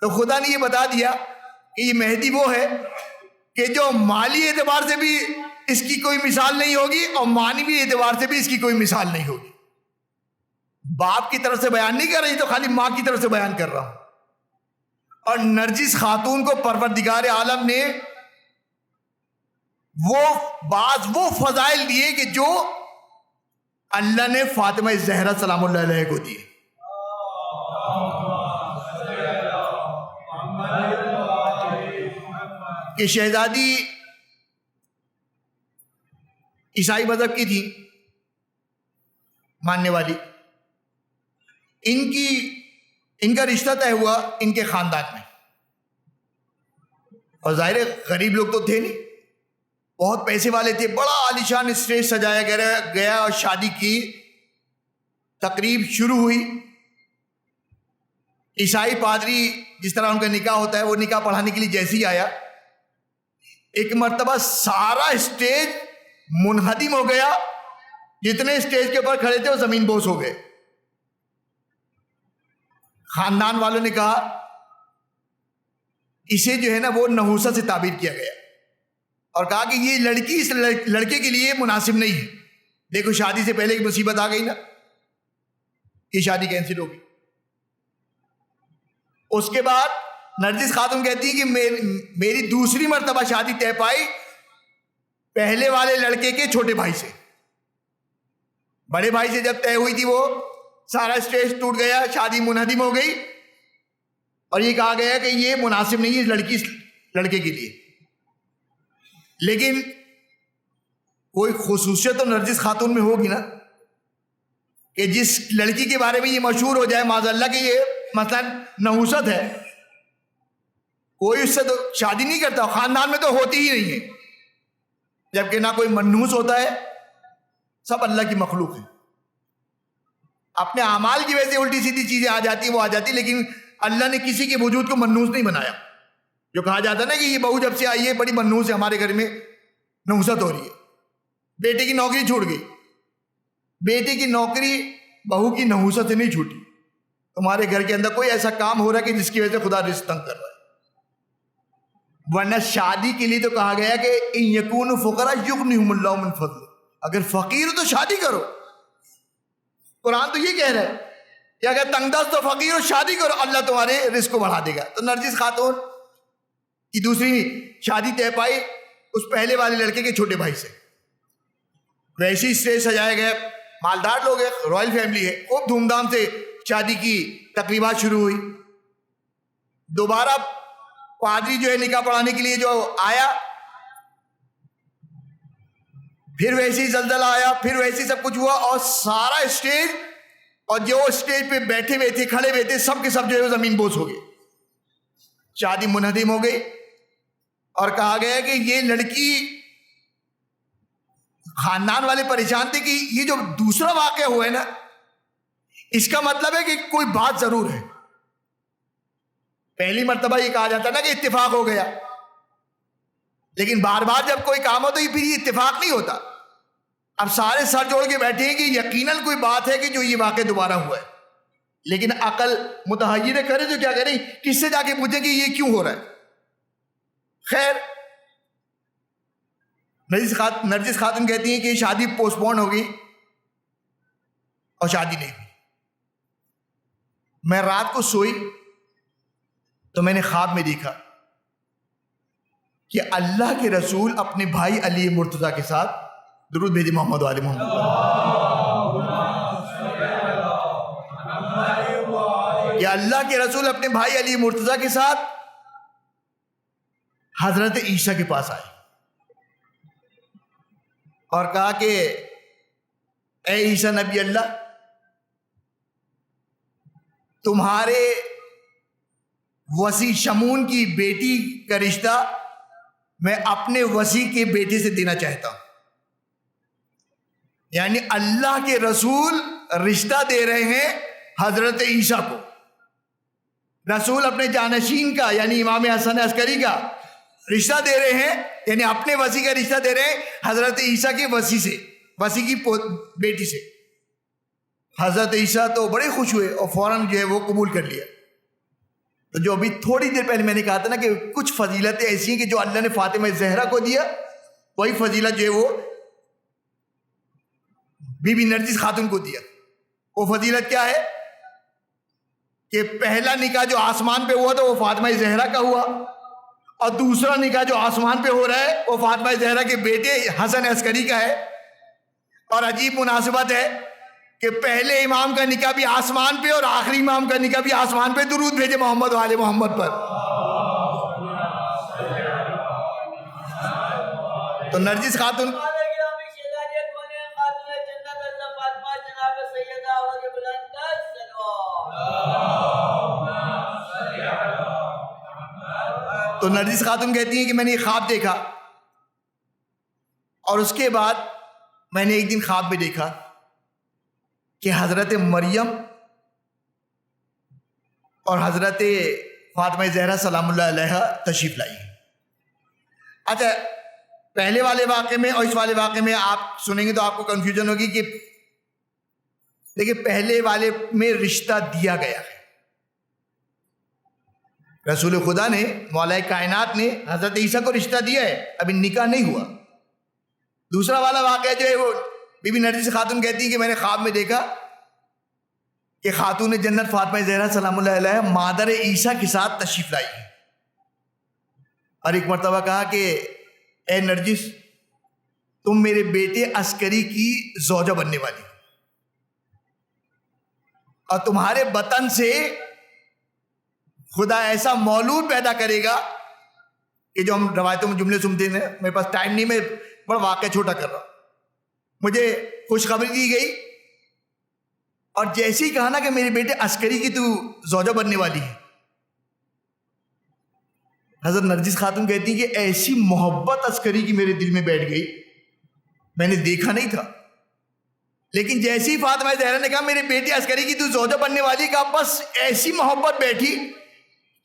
تو خدا نے یہ بتا دیا کہ یہ مہدی وہ ہے کہ جو مالی اعتبار سے بھی اس کی کوئی مثال نہیں ہوگی اور مانوی اعتبار سے بھی اس کی کوئی مثال نہیں ہوگی۔ باپ کی طرف سے بیان نہیں کر رہی تو خالی ماں کی طرف سے بیان کر رہا ہوں۔ اور نرجس خاتون کو پروردگار عالم نے وہ فضائل دیے کہ جو اللہ نے فاطمہ زہرا سلام اللہ علیہ کو دیے۔ کہ شہزادی عیسائی مذہب کی تھی ماننے والی، ان کا رشتہ طے ہوا ان کے خاندان میں، اور ظاہر غریب لوگ تو تھے نہیں، بہت پیسے والے تھے، بڑا عالیشان اسٹیج سجایا گیا اور شادی کی تقریب شروع ہوئی۔ عیسائی پادری جس طرح ان کا نکاح ہوتا ہے وہ نکاح پڑھانے کے لیے جیسے ہی آیا، ایک مرتبہ سارا اسٹیج منہدم ہو گیا، جتنے اسٹیج کے اوپر کھڑے تھے وہ زمین بوس ہو گئے۔ خاندان والوں نے کہا اسے جو ہے نا وہ نحوست سے تعبیر کیا گیا، اور کہا کہ یہ لڑکی اس لڑکے کے لیے مناسب نہیں ہے۔ دیکھو شادی سے پہلے ایک مصیبت آ گئی نا، یہ شادی کینسل ہوگی۔ اس کے بعد نرجس خاتون کہتی ہے کہ میری دوسری مرتبہ شادی طے پائی پہلے والے لڑکے کے چھوٹے بھائی سے۔ بڑے بھائی سے جب طے ہوئی تھی وہ سارا اسٹیج ٹوٹ گیا، شادی منہدم ہو گئی، اور یہ کہا گیا کہ یہ مناسب نہیں ہے اس لڑکے کے لیے۔ لیکن کوئی خصوصیت تو نرجس خاتون میں ہوگی نا، کہ جس لڑکی کے بارے میں یہ مشہور ہو جائے معاذ اللہ کہ یہ مثلا نحوست ہے، کوئی اس سے تو شادی نہیں کرتا، خاندان میں تو ہوتی ہی نہیں ہے، جبکہ نہ کوئی منحوس ہوتا ہے، سب اللہ کی مخلوق ہے۔ اپنے اعمال کی وجہ سے الٹی سیدھی چیزیں آ جاتی وہ آ جاتی، لیکن اللہ نے کسی کے وجود کو منحوس نہیں بنایا۔ جو کہا جاتا نا کہ یہ بہو جب سے آئی ہے بڑی منحوس ہے، ہمارے گھر میں نحوست ہو رہی ہے، بیٹے کی نوکری چھوڑ گئی، بیٹے کی نوکری بہو کی نحوست سے نہیں چھوٹی، تمہارے گھر کے اندر کوئی ایسا کام ہو رہا ہے کہ جس کی وجہ سے خدا رزق تنگ کر رہا ہے۔ ورنہ شادی کے لیے تو کہا گیا کہ ان یکونوا فقراء یغنیہم اللہ من فضل، اگر فقیر ہو تو شادی کرو۔ قرآن تو یہ کہہ رہا ہے کہ اگر تنگ دست تو فقیر ہو شادی کرو، اللہ تمہارے رزق کو بڑھا دے گا۔ تو نرجس خاتون کی دوسری شادی طے پائی اس پہلے والے لڑکے کے چھوٹے بھائی سے۔ ویسے اسٹیج سجایا گیا، مالدار لوگ ہیں، رائل فیملی ہے، خوب دھوم دھام سے شادی کی تقریبات شروع ہوئی۔ دوبارہ پادری جو ہے نکاح پڑھانے کے لیے جو آیا، پھر ویسے ہی زلزلہ آیا، پھر ویسے ہی سب کچھ ہوا، اور سارا اسٹیج اور جو اسٹیج پہ بیٹھے ہوئے تھے کھڑے ہوئے تھے سب کے سب جو ہے زمین بوس ہو گئے۔ شادی منہدم ہو گئی، اور کہا گیا کہ یہ لڑکی، خاندان والے پریشان تھے کہ یہ جو دوسرا واقعہ ہوا ہے نا، اس کا مطلب ہے کہ کوئی بات ضرور ہے۔ پہلی مرتبہ یہ کہا جاتا نا کہ اتفاق ہو گیا، لیکن بار بار جب کوئی کام ہو تو یہ پھر یہ اتفاق نہیں ہوتا. اب سارے سر جوڑ کے بیٹھے ہیں کہ یقیناً کوئی بات ہے کہ جو یہ واقع دوبارہ ہوا ہے، لیکن عقل متحیر کرے تو کیا کریں، کس سے جا کے پوچھیں کہ یہ کیوں ہو رہا ہے. خیر، نرجس خاتون کہتی ہیں کہ شادی پوسٹ پون ہو گئی اور شادی نہیں ہوئی. میں رات کو سوئی تو میں نے خواب میں دیکھا کہ اللہ کے رسول اپنے بھائی علی مرتضیٰ کے ساتھ، درود بھیجے محمد و آل محمد، کہ اللہ کے رسول اپنے بھائی علی مرتضیٰ کے ساتھ حضرت عیسیٰ کے پاس آئے اور کہا کہ اے عیسیٰ نبی اللہ، تمہارے وسیع شمون کی بیٹی کا رشتہ میں اپنے وسیع کے بیٹے سے دینا چاہتا ہوں. یعنی اللہ کے رسول رشتہ دے رہے ہیں حضرت عیسیٰ کو. رسول اپنے جانشین کا یعنی امام حسن عسکری کا رشتہ دے رہے ہیں، یعنی اپنے وسیع کا رشتہ دے رہے ہیں حضرت عیسیٰ کے وسیع سے، وسیع کی بیٹی سے. حضرت عیسیٰ تو بڑے خوش ہوئے اور فوراً جو ہے وہ قبول کر لیا. تو جو ابھی تھوڑی دیر پہلے میں نے کہا تھا نا کہ کچھ فضیلتیں ایسی ہیں کہ جو اللہ نے فاطمہ زہرا کو دیا، وہی فضیلت جو ہے وہ بی بی نرجس خاتون کو دیا. وہ فضیلت کیا ہے کہ پہلا نکاح جو آسمان پہ ہوا تھا وہ فاطمہ زہرا کا ہوا، اور دوسرا نکاح جو آسمان پہ ہو رہا ہے وہ فاطمہ زہرا کے بیٹے حسن عسکری کا ہے. اور عجیب مناسبت ہے کہ پہلے امام کا نکاح بھی آسمان پہ اور آخری امام کا نکاح بھی آسمان پہ. درود بھیجے محمد و آل محمد پر. تو نرجس خاتون کہتی ہیں کہ میں نے یہ خواب دیکھا، اور اس کے بعد میں نے ایک دن خواب میں دیکھا کہ حضرت مریم اور حضرت فاطمہ زہرا سلام اللہ علیہا تشریف لائی. اچھا، پہلے والے واقعے میں اور اس والے واقعے میں آپ سنیں گے تو آپ کو کنفیوژن ہوگی کہ دیکھیں، پہلے والے میں رشتہ دیا گیا ہے، رسول خدا نے، مولا کائنات نے حضرت عیسیٰ کو رشتہ دیا ہے، ابھی نکاح نہیں ہوا. دوسرا والا واقعہ جو ہے وہ بی بی نرجس خاتون کہتی ہے کہ میں نے خواب میں دیکھا کہ خاتون جنت فاطمہ زہرا سلام اللہ علیہا مادر عیسیٰ کے ساتھ تشریف لائی ہے، اور ایک مرتبہ کہا کہ اے نرجس، تم میرے بیٹے عسکری کی زوجہ بننے والی، اور تمہارے بطن سے خدا ایسا مولود پیدا کرے گا کہ جو ہم روایتوں میں جملے سنتے ہیں. میرے پاس ٹائم نہیں، میں بڑا واقعہ چھوٹا کر رہا ہوں. مجھے خوشخبری دی گئی اور جیسے ہی کہا نا کہ میرے بیٹے عسکری کی تو زوجہ بننے والی ہے، حضرت نرجس خاتون کہتی ہیں کہ ایسی محبت عسکری کی میرے دل میں بیٹھ گئی، میں نے دیکھا نہیں تھا، لیکن جیسے ہی فاطمہ زہرا نے کہا میرے بیٹے عسکری کی تو زوجہ بننے والی کا، بس ایسی محبت بیٹھی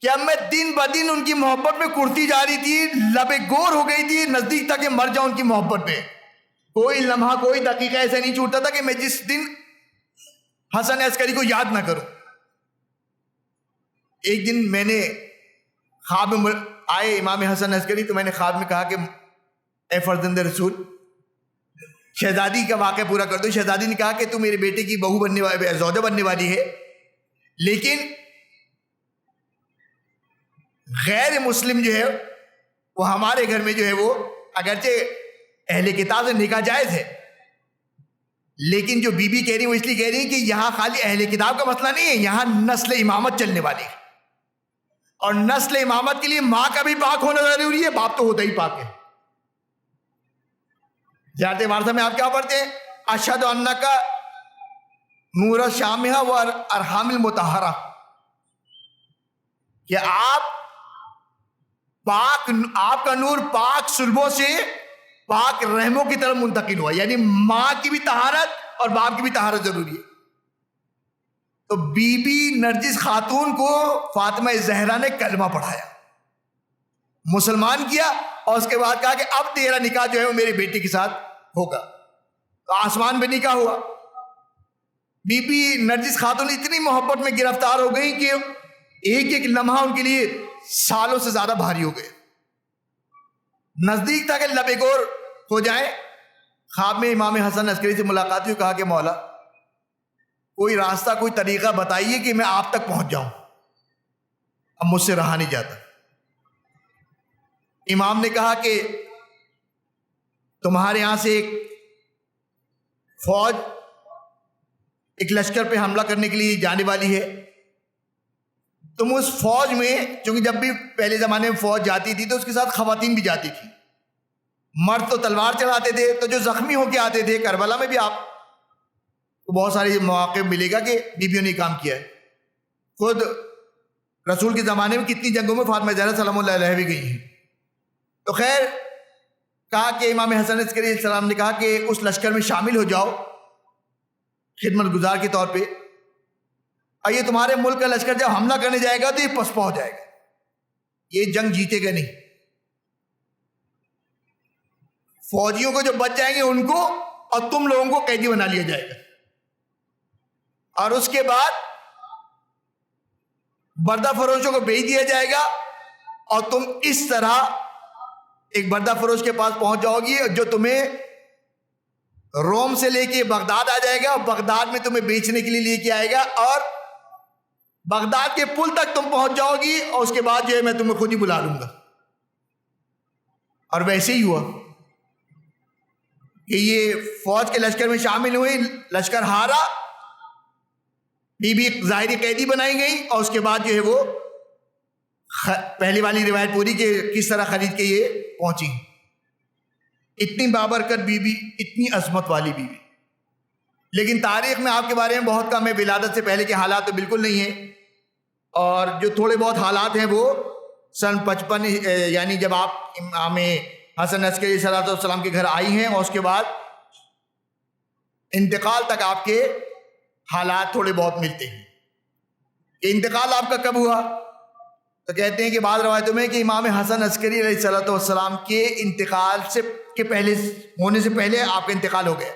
کہ اب میں دن بدن ان کی محبت میں کرتی جا رہی تھی، لبے گور ہو گئی تھی، نزدیک تھا کہ مر جاؤں ان کی محبت میں. کوئی لمحہ کوئی دقیقہ ایسا نہیں چھوٹتا تھا کہ میں جس دن حسن عسکری کو یاد نہ کروں. ایک دن میں نے خواب میں آئے امام حسن عسکری، تو میں نے خواب میں کہا کہ اے فرزند رسول، شہزادی کا واقعہ پورا کر دو. شہزادی نے کہا کہ تو میرے بیٹے کی بہو بننے والی، زوجہ بننے والی ہے، لیکن غیر مسلم جو ہے وہ ہمارے گھر میں جو ہے وہ اگرچہ اہل کتاب سے نکاح جائز ہے، لیکن جو بی بی کہہ رہی وہ اس لیے کہہ رہی کہ یہاں خالی اہل کتاب کا مسئلہ نہیں ہے، یہاں نسل امامت چلنے والی ہے، اور نسل امامت کے لیے ماں کا بھی پاک ہونا ضروری ہے، باپ تو ہوتا ہی پاک ہے. زیارت وارثہ میں آپ کیا پڑھتے ہیں؟ اشہد انک نور الشامہ و ارحام المطہرہ، کہ آپ کا نور پاک صلبوں سے پاک رحموں کی طرف منتقل ہوا، یعنی ماں کی بھی طہارت اور باپ کی بھی طہارت ضروری ہے. تو بی بی نرجس خاتون کو فاطمہ زہرا نے کلمہ پڑھایا، مسلمان کیا، اور اس کے بعد کہا کہ اب تیرا نکاح جو ہے وہ میری بیٹی کے ساتھ ہوگا. تو آسمان پہ نکاح ہوا. بی بی نرجس خاتون اتنی محبت میں گرفتار ہو گئی کہ ایک ایک لمحہ ان کے لیے سالوں سے زیادہ بھاری ہو گئے. نزدیک تھا کہ لب گور ہو جائیں. خواب میں امام حسن عسکری سے ملاقات ہوئی. کہا کہ مولا کوئی راستہ کوئی طریقہ بتائیے کہ میں آپ تک پہنچ جاؤں, اب مجھ سے رہا نہیں جاتا. امام نے کہا کہ تمہارے یہاں سے ایک فوج ایک لشکر پہ حملہ کرنے کے لیے جانے والی ہے. تم اس فوج میں, چونکہ جب بھی پہلے زمانے میں فوج جاتی تھی تو اس کے ساتھ خواتین بھی جاتی تھی. مرد تو تلوار چلاتے تھے, تو جو زخمی ہو کے آتے تھے, کربلا میں بھی آپ کو بہت سارے مواقع ملے گا کہ بیویوں نے کام کیا ہے. خود رسول کے زمانے میں کتنی جنگوں میں فاطمہ زہرا سلام اللہ علیہ بھی گئی ہیں. تو خیر کہا کہ امام حسن عسکری علیہ السلام نے کہا کہ اس لشکر میں شامل ہو جاؤ خدمت گزار کے طور پہ, اور یہ تمہارے ملک کا لشکر جب حملہ کرنے جائے گا تو یہ پسپا ہو جائے گا, یہ جنگ جیتے گا نہیں. فوجیوں کو جو بچ جائیں گے ان کو اور تم لوگوں کو قیدی بنا لیا جائے گا, اور اس کے بعد بردہ فروشوں کو بھیج دیا جائے گا, اور تم اس طرح ایک بردہ فروش کے پاس پہنچ جاؤ گی جو تمہیں روم سے لے کے بغداد آ جائے گا, اور بغداد میں تمہیں بیچنے کے لیے لے کے آئے گا, اور بغداد کے پل تک تم پہنچ جاؤ گی, اور اس کے بعد جو ہے میں تمہیں خود ہی بلا لوں گا. اور ویسے ہی ہوا کہ یہ فوج کے لشکر میں شامل ہوئی, لشکر ہارا, بی بی ظاہری قیدی بنائی گئی, اور اس کے بعد جو ہے وہ پہلی والی روایت پوری کہ کس طرح خرید کے یہ پہنچی. اتنی بابرکت بی بی, اتنی عظمت والی بی بی. لیکن تاریخ میں آپ کے بارے میں بہت کم ہے, ولادت سے پہلے کے حالات تو بالکل نہیں ہیں, اور جو تھوڑے بہت حالات ہیں وہ سن 55 یعنی جب آپ امام حسن عسکری صلی اللہ علیہ وسلم کے گھر آئی ہیں, اور اس کے بعد انتقال تک آپ کے حالات تھوڑے بہت ملتے ہیں. کہ انتقال آپ کا کب ہوا؟ تو کہتے ہیں کہ بعض روایتوں میں کہ امام حسن عسکری علیہ السلام کے انتقال کے پہلے ہونے سے پہلے آپ کا انتقال ہو گیا,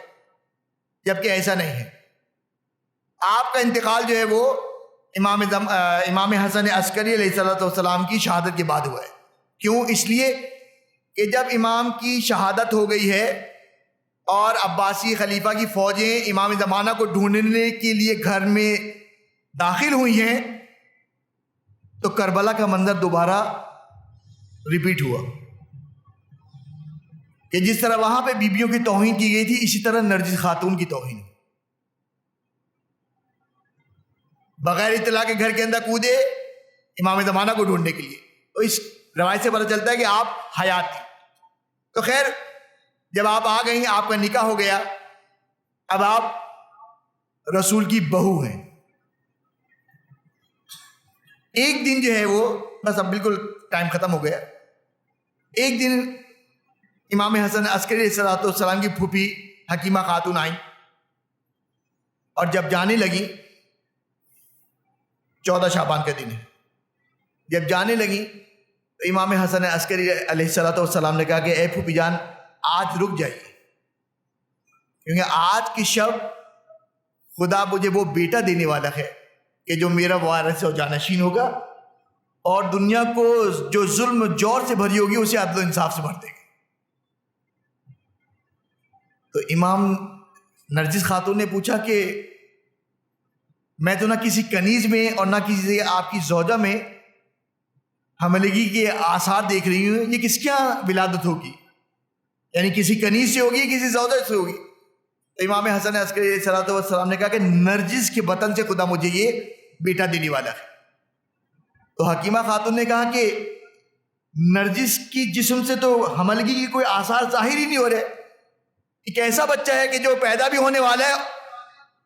جبکہ ایسا نہیں ہے. آپ کا انتقال جو ہے وہ امام حسن عسکری علیہ السلام کی شہادت کے بعد ہوا ہے. کیوں؟ اس لیے کہ جب امام کی شہادت ہو گئی ہے اور عباسی خلیفہ کی فوجیں امام زمانہ کو ڈھونڈنے کے لیے گھر میں داخل ہوئی ہیں, تو کربلا کا منظر دوبارہ ریپیٹ ہوا کہ جس طرح وہاں پہ بیبیوں کی توہین کی گئی تھی, اسی طرح نرجس خاتون کی توہین. بغیر اطلاع کے گھر کے اندر کودے امام زمانہ کو ڈھونڈنے کے لیے. تو اس روایت سے پتہ چلتا ہے کہ آپ حیات تھیں. تو خیر جب آپ آ گئی, آپ کا نکاح ہو گیا, اب آپ رسول کی بہو ہیں. ایک دن جو ہے وہ بس اب بالکل ٹائم ختم ہو گیا. ایک دن امام حسن عسکری علیہ السلام کی پھوپھی حکیمہ خاتون آئیں, اور جب جانے لگیں, 14 شعبان کا دن ہے, جب جانے لگیں تو امام حسن عسکری علیہ السلام نے کہا کہ اے پھوپھی جان آج رک جائیے, کیونکہ آج کی شب خدا مجھے وہ بیٹا دینے والا ہے کہ جو میرا وارث و جانشین ہوگا, اور دنیا کو جو ظلم و جور سے بھری ہوگی اسے عدل و انصاف سے بھر دے گا. تو امام نرجس خاتون نے پوچھا کہ میں تو نہ کسی کنیز میں اور نہ کسی آپ کی زوجہ میں حملگی کے آثار دیکھ رہی ہوں, یہ کس کیا ولادت ہوگی؟ یعنی کسی کنیز سے ہوگی, کسی زوجہ سے ہوگی؟ تو امام حسن عسکری علیہ السلام نے کہا کہ نرجس کے بطن سے خدا مجھے یہ بیٹا دینے والا ہے. تو حکیمہ خاتون نے کہا کہ نرجس کی جسم سے تو حملگی کی کوئی آثار ظاہر ہی نہیں ہو رہے, ایک ایسا بچہ ہے کہ جو پیدا بھی ہونے والا ہے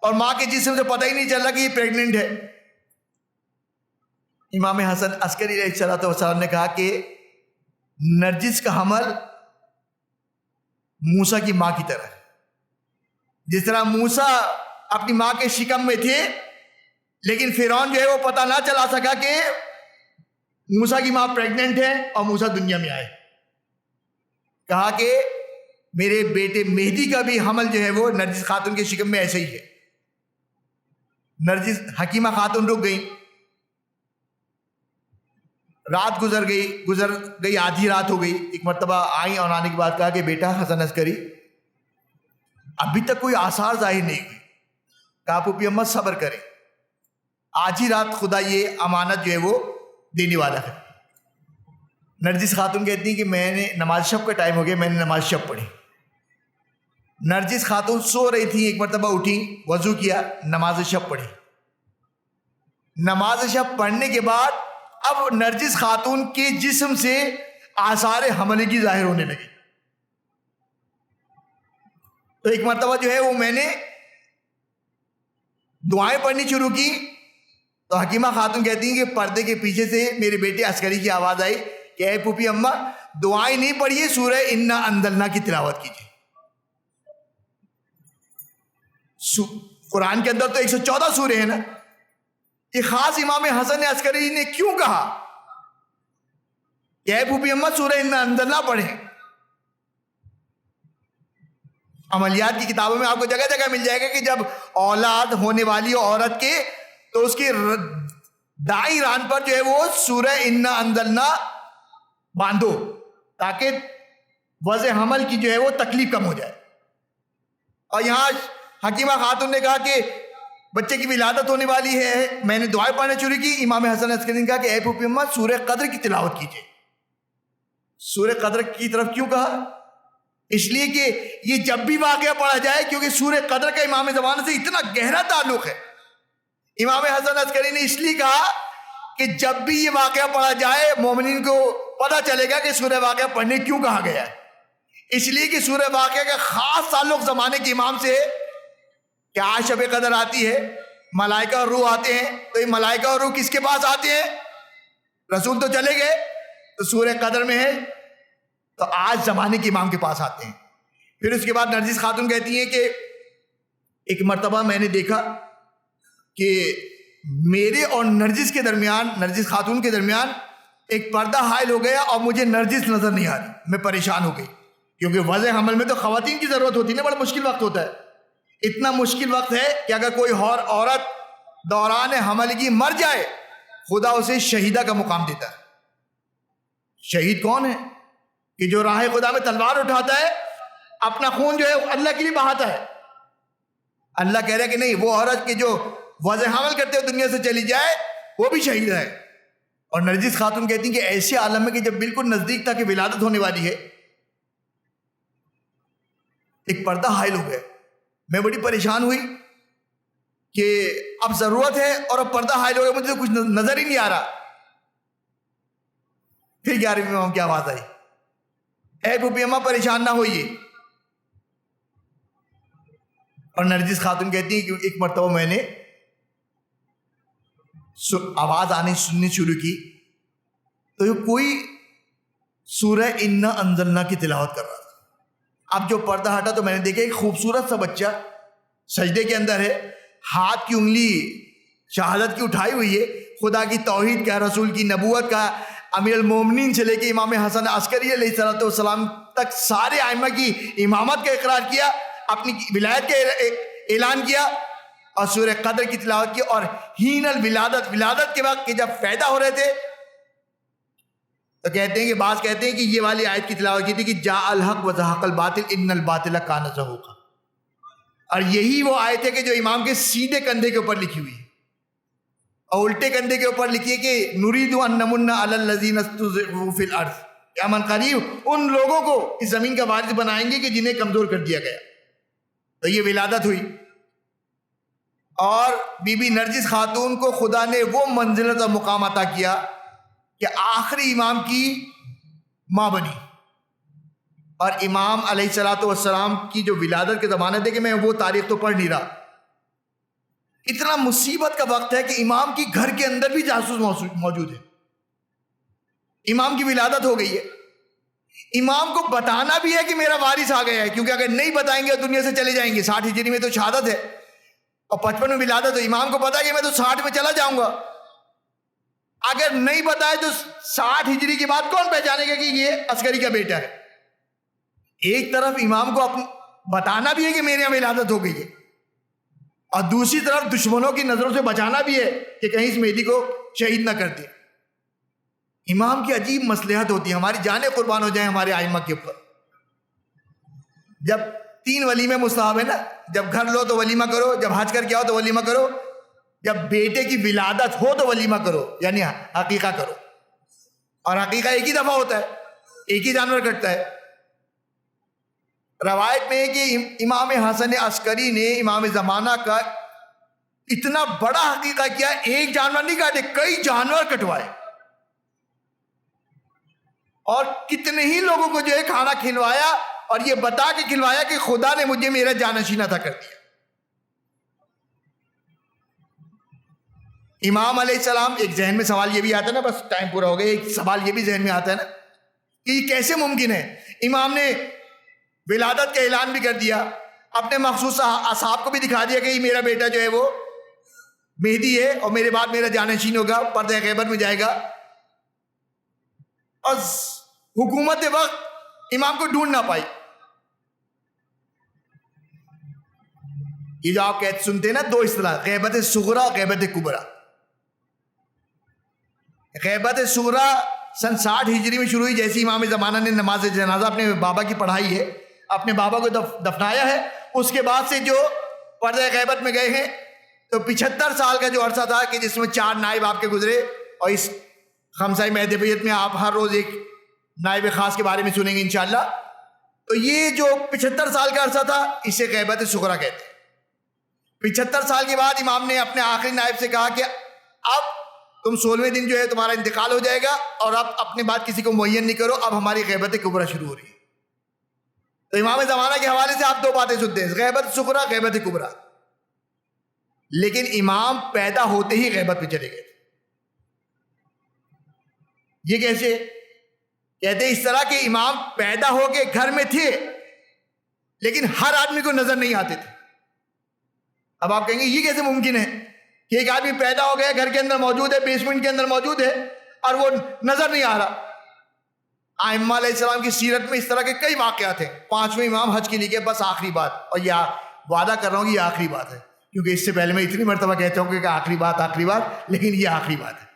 اور ماں کے جسم سے پتہ ہی نہیں چل رہا کہ یہ پریگننٹ ہے. امام حسن عسکری علیہ السلام نے کہا کہ نرجس کا حمل موسیٰ کی ماں کی طرح ہے. جس طرح موسیٰ اپنی ماں کے شکم میں تھے, لیکن فرعون جو ہے وہ پتہ نہ چلا سکا کہ موسیٰ کی ماں پریگننٹ ہے اور موسیٰ دنیا میں آئے. کہا کہ میرے بیٹے مہدی کا بھی حمل جو ہے وہ نرجس خاتون کے شکم میں ایسے ہی ہے. نرجس حکیمہ خاتون رک گئی. رات گزر گئی آدھی رات ہو گئی. ایک مرتبہ آئی اور آنے کے بعد کہا کہ بیٹا حسن عسکری ابھی تک کوئی آثار ظاہر نہیں ہوئے. کہا پھوپھی اماں صبر کریں, آج ہی رات خدا یہ امانت جو ہے وہ دینے والا ہے. نرجس خاتون کہتی ہیں کہ میں نے نماز شب کا ٹائم ہو گیا, میں نے نماز شب پڑھی. نرجس خاتون سو رہی تھی, ایک مرتبہ اٹھی, وضو کیا, نماز شب پڑھی. نماز شب پڑھنے کے بعد اب نرجس خاتون کے جسم سے آثار حمل کی ظاہر ہونے لگے. تو ایک مرتبہ جو ہے وہ میں نے دعائیں پڑھنی شروع کی تو حکیمہ خاتون کہتی ہیں کہ پردے کے پیچھے سے میرے بیٹے عسکری کی آواز آئی کہ اے پھوپھی اماں دعائیں نہیں پڑھیے, سورہ انا انزلنا کی تلاوت کیجیے. قرآن کے اندر تو 114 سورے ہیں نا, یہ خاص امام حسن عسکری نے کیوں کہا کہ اے پھوپھی اماں سورہ انا انزلنا پڑھیں؟ عملیات کی کتابوں میں آپ کو جگہ جگہ مل جائے گا کہ جب اولاد ہونے والی عورت کے تو اس کے دائیں ران پر جو ہے وہ سورہ انا انزلنا باندھو تاکہ وضع حمل کی جو ہے وہ تکلیف کم ہو جائے. اور یہاں حکیمہ خاتون نے کہا کہ بچے کی ولادت ہونے والی ہے, میں نے دعائیں پڑھنا شروع کی. امام حسن عسکری نے کہا کہ اے پھوپھی اماں سورہ قدر کی تلاوت کیجیے. سورہ قدر کی طرف کیوں کہا؟ اس لیے کہ یہ جب بھی واقعہ پڑھا جائے, کیونکہ سورہ قدر کا امام زمانہ سے اتنا گہرا تعلق ہے. امام حسن عسکری نے اس لیے کہا کہ جب بھی یہ واقعہ پڑھا جائے مومنین کو پتہ چلے گا کہ سورہ واقعہ پڑھنے کیوں کہا گیا ہے. اس لیے کہ سورہ واقعہ کا خاص تعلق زمانے کے امام سے ہے کہ آج شب قدر آتی ہے, ملائکہ اور روح آتے ہیں, تو یہ ملائکہ اور روح کس کے پاس آتے ہیں؟ رسول تو چلے گئے, تو سورہ قدر میں ہے تو آج زمانے کے امام کے پاس آتے ہیں. پھر اس کے بعد نرجس خاتون کہتی ہیں کہ ایک مرتبہ میں نے دیکھا کہ میرے اور نرجس کے درمیان, نرجس خاتون کے درمیان ایک پردہ حائل ہو گیا اور مجھے نرجس نظر نہیں آ رہی. میں پریشان ہو گئی کیونکہ وضع حمل میں تو خواتین کی ضرورت ہوتی ہے نا, بڑا مشکل وقت ہوتا ہے. اتنا مشکل وقت ہے کہ اگر کوئی اور عورت دوران حمل کی مر جائے خدا اسے شہیدہ کا مقام دیتا ہے. شہید کون ہے؟ کہ جو راہ خدا میں تلوار اٹھاتا ہے, اپنا خون جو ہے اللہ کے لیے بہاتا ہے. اللہ کہہ رہا ہے کہ نہیں, وہ عورت کی جو وضع حمل کرتے ہوئے دنیا سے چلی جائے وہ بھی شہید ہے. اور نرجس خاتون کہتی ہیں کہ ایسے عالم میں کہ جب بالکل نزدیک تھا کہ ولادت ہونے والی ہے, ایک پردہ حائل ہو گیا. میں بڑی پریشان ہوئی کہ اب ضرورت ہے اور اب پردہ حائل ہو گیا, مجھے تو کچھ نظر ہی نہیں آ رہا. پھر 11ویں امام کی آواز آئی, اے پھوپھی اماں پریشان نہ ہوئیے. اور نرجس خاتون کہتی ہیں کہ ایک مرتبہ میں نے آواز آنے سننی شروع کی تو یہ کوئی سورہ انا انزلنا کی تلاوت کر رہا تھا. اب جو پردہ ہٹا تو میں نے دیکھا ایک خوبصورت سا بچہ سجدے کے اندر ہے, ہاتھ کی انگلی شہادت کی اٹھائی ہوئی ہے, خدا کی توحید کا, رسول کی نبوت کا, امیر المومنین سے لے کے امام حسن عسکری علیہ السلام تک سارے ائمہ کی امامت کا اقرار کیا, اپنی ولایت کا اعلان کیا اور سورہ قدر کی تلاوت کی. اور ہین الولادت, ولادت کے وقت کہ جب پیدا ہو رہے تھے تو کہتے ہیں کہ بعض کہتے ہیں کہ یہ والی آیت کی تلاوت کی تھی کہ جاء الحق وزہق الباطل ان الباطل کان زہوقا. اور یہی وہ آیت ہے کہ جو امام کے سیدھے کندھے کے اوپر لکھی ہوئی ہے, اور الٹے کندھے کے اوپر لکھی ہے کہ نرید ان نمن علی الذین استضعفوا فی الارض, قیامت قریب ان لوگوں کو اس زمین کا وارث بنائیں گے کہ جنہیں کمزور کر دیا گیا. تو یہ ولادت ہوئی اور بی بی نرجس خاتون کو خدا نے وہ منزلت اور مقام عطا کیا کہ آخری امام کی ماں بنی. اور امام علیہ السلام کی جو ولادت کے زمانے تھے کہ میں وہ تاریخ تو پڑھ نہیں رہا, اتنا مصیبت کا وقت ہے کہ امام کی گھر کے اندر بھی جاسوس موجود ہے. امام کی ولادت ہو گئی ہے, امام کو بتانا بھی ہے کہ میرا وارث آ گیا ہے, کیونکہ اگر نہیں بتائیں گے دنیا سے چلے جائیں گے. 60 ہجری میں تو شہادت ہے اور 55 میں ولادت, تو امام کو پتا ہے کہ میں تو 60 میں چلا جاؤں گا. اگر نہیں بتائے تو 60 ہجری کے بعد کون پہچانے گا کہ یہ عسکری کا بیٹا ہے. ایک طرف امام کو بتانا بھی ہے کہ میرے یہاں ولادت ہو گئی ہے، اور دوسری طرف دشمنوں کی نظروں سے بچانا بھی ہے کہ کہیں اس مہدی کو شہید نہ کر دے۔ امام کی عجیب مصلحت ہوتی ہے، ہماری جانیں قربان ہو جائیں ہمارے ائمہ کے اوپر۔ جب 3 ولیمے مستحب ہے نا، جب گھر لو تو ولیمہ کرو، جب حج کر کے آؤ تو ولیمہ کرو، جب بیٹے کی ولادت ہو تو ولیمہ کرو، یعنی عقیقہ کرو۔ اور عقیقہ ایک ہی دفعہ ہوتا ہے، ایک ہی جانور کٹتا ہے۔ روایت میں ہے کہ امام حسن عسکری نے امام زمانہ کا اتنا بڑا عقیقہ کیا، ایک جانور نہیں کاٹے، کئی جانور کٹوائے، اور کتنے ہی لوگوں کو جو ہے کھانا کھلوایا، اور یہ بتا کے کھلوایا کہ خدا نے مجھے میرا جانشین عطا کر دیا۔ امام علیہ السلام، ایک ذہن میں سوال یہ بھی آتا ہے نا، بس ٹائم پورا ہو گیا، ایک سوال یہ بھی ذہن میں آتا ہے نا کہ یہ کیسے ممکن ہے؟ امام نے ولادت کا اعلان بھی کر دیا، اپنے مخصوص اصحاب کو بھی دکھا دیا کہ یہ میرا بیٹا جو ہے وہ مہدی ہے اور میرے بعد میرا جانشین ہوگا، پردہ غیبت میں جائے گا، اور حکومت وقت امام کو ڈھونڈ نہ پائی۔ یہ جو آپ کہتے سنتے ہیں نا 2 اصطلاح، غیبت صغریٰ، غیبت کبریٰ۔ غیبت صغریٰ سن 60 ہجری میں شروع ہوئی، جیسے امام زمانہ نے نماز جنازہ اپنے بابا کی پڑھائی ہے، اپنے بابا کو دفنایا ہے، اس کے بعد سے جو پردہ غیبت میں گئے ہیں، تو 75 سال کا جو عرصہ تھا کہ جس میں 4 نائب آپ کے گزرے، اور اس خمسہ مہدویت میں آپ ہر روز ایک نائب خاص کے بارے میں سنیں گے انشاءاللہ۔ تو یہ جو 75 سال کا عرصہ تھا، اسے غیبت صغریٰ کہتے ہیں۔ 75 سال کے بعد امام نے اپنے آخری نائب سے کہا کہ اب تم 16ویں دن جو ہے تمہارا انتقال ہو جائے گا، اور اب اپنے بعد کسی کو معین نہیں کرو، اب ہماری غیبت کبریٰ شروع ہو رہی ہے۔ تو امام زمانہ کے حوالے سے آپ 2 باتیں سنتے ہیں، غیبت صغریٰ، غیبت کبریٰ۔ لیکن امام پیدا ہوتے ہی غیبت میں چلے گئے تھے۔ یہ کیسے؟ کہتے ہیں اس طرح کہ امام پیدا ہو کے گھر میں تھے، لیکن ہر آدمی کو نظر نہیں آتے تھے۔ اب آپ کہیں گے یہ کیسے ممکن ہے کہ ایک آدمی پیدا ہو گیا، گھر کے اندر موجود ہے، بیسمنٹ کے اندر موجود ہے، اور وہ نظر نہیں آ رہا؟ ائمہ علیہ السلام کی سیرت میں اس طرح کے کئی واقعات ہیں۔ 5ویں امام حج کے لیے گئے، بس آخری بات، اور یہ وعدہ کر رہا ہوں کہ یہ آخری بات ہے، کیونکہ اس سے پہلے میں اتنی مرتبہ کہتا ہوں کہ آخری بات، لیکن یہ آخری بات ہے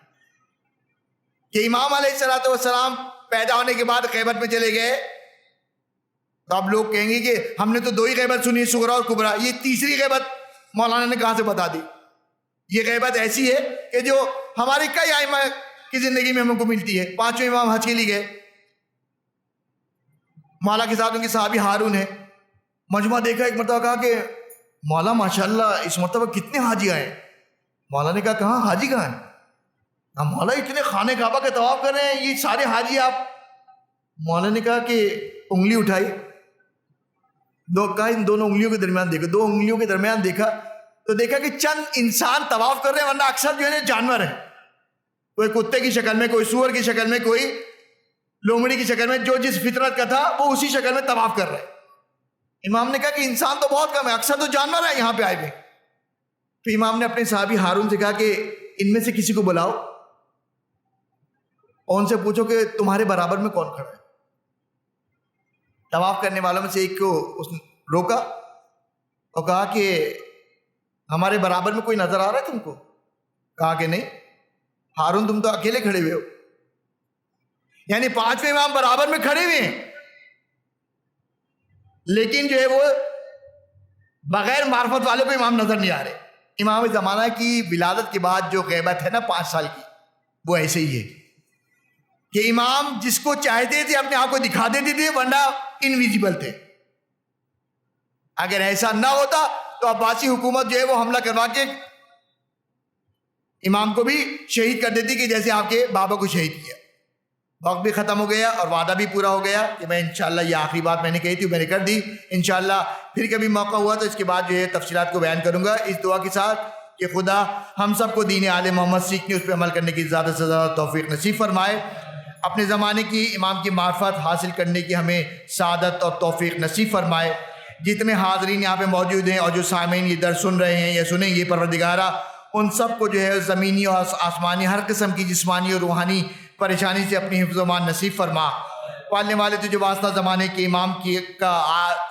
کہ امام علیہ السلام پیدا ہونے کے بعد غیبت میں چلے گئے۔ تو اب لوگ کہیں گے کہ ہم نے تو 2 ہی غیبت سنی، صغریٰ اور کبریٰ، یہ تیسری غیبت مولانا نے کہاں سے بتا دی؟ یہ غیبت ایسی ہے کہ جو ہمارے کئی ائمہ کی زندگی میں ہم کو ملتی ہے۔ 5ویں امام حج کے لیے گئے، مولا کے ساتھ ان کے صحابی ہارون ہے، مجمع دیکھا، ایک مرتبہ کہا کہ مولا ماشاءاللہ اس مرتبہ کتنے حاجی آئے؟ مولا نے کہا کہاں حاجی کہاں ہیں؟ مولا اتنے خانہ کعبہ کا طواف کر رہے ہیں، یہ سارے حاجی آپ؟ مولا نے کہا کہ انگلی اٹھائی، کہا ان دونوں انگلیوں کے درمیان دیکھو، 2 انگلیوں کے درمیان دیکھا تو دیکھا کہ چند انسان طواف کر رہے ہیں، ورنہ اکثر جو ہے جانور ہیں، کوئی کتے کی شکل میں، کوئی سور کی شکل میں، کوئی لومڑی کی شکل میں، جو جس فطرت کا تھا وہ اسی شکل میں طواف کر رہے ہیں۔ امام نے کہا کہ انسان تو بہت کم ہے، اکثر تو جانور ہیں یہاں پہ آئے ہوئے۔ تو امام نے اپنے صحابی ہارون سے کہا کہ ان میں سے کسی کو بلاؤ اور ان سے پوچھو کہ تمہارے برابر میں کون کھڑا ہے۔ طواف کرنے والوں میں سے ایک کو اس نے روکا اور کہا کہ ہمارے برابر میں کوئی نظر آ رہا ہے تم کو؟ کہا کہ نہیں۔ ہارون تم تو اکیلے کھڑے ہوئے ہو، یعنی 5ویں امام برابر میں کھڑے ہوئے ہیں، لیکن جو ہے وہ بغیر معرفت والے کو امام نظر نہیں آ رہے۔ امام زمانہ کی ولادت کے بعد جو غیبت ہے نا 5 سال کی، وہ ایسے ہی ہے کہ امام جس کو چاہتے تھے اپنے آپ کو دکھا دیتے تھے، ورنہ انویزیبل تھے۔ اگر ایسا نہ ہوتا تو عباسی حکومت جو ہے وہ حملہ کروا کے امام کو بھی شہید کر دیتی، کہ جیسے آپ کے بابا کو شہید کیا۔ وقت بھی ختم ہو گیا اور وعدہ بھی پورا ہو گیا کہ میں انشاءاللہ یہ آخری بات میں نے کہی تھی، میں نے کر دی۔ انشاءاللہ پھر کبھی موقع ہوا تو اس کے بعد جو ہے تفصیلات کو بیان کروں گا، اس دعا کے ساتھ کہ خدا ہم سب کو دین آل محمد سیکھنے، اس پہ عمل کرنے کی زیادہ سے زیادہ توفیق نصیب فرمائے، اپنے زمانے کی امام کی معرفت حاصل کرنے کی ہمیں سعادت اور توفیق نصیب فرمائے۔ جتنے حاضرین یہاں پہ موجود ہیں اور جو سامعین یہ درس سن رہے ہیں یا سنیں گے، پروردگارہ ان سب کو جو ہے زمینی اور آسمانی ہر قسم کی جسمانی اور روحانی پریشانی سے اپنی حفظ و امان نصیب فرما۔ پالنے والے تجھے واسطہ زمانے کے امام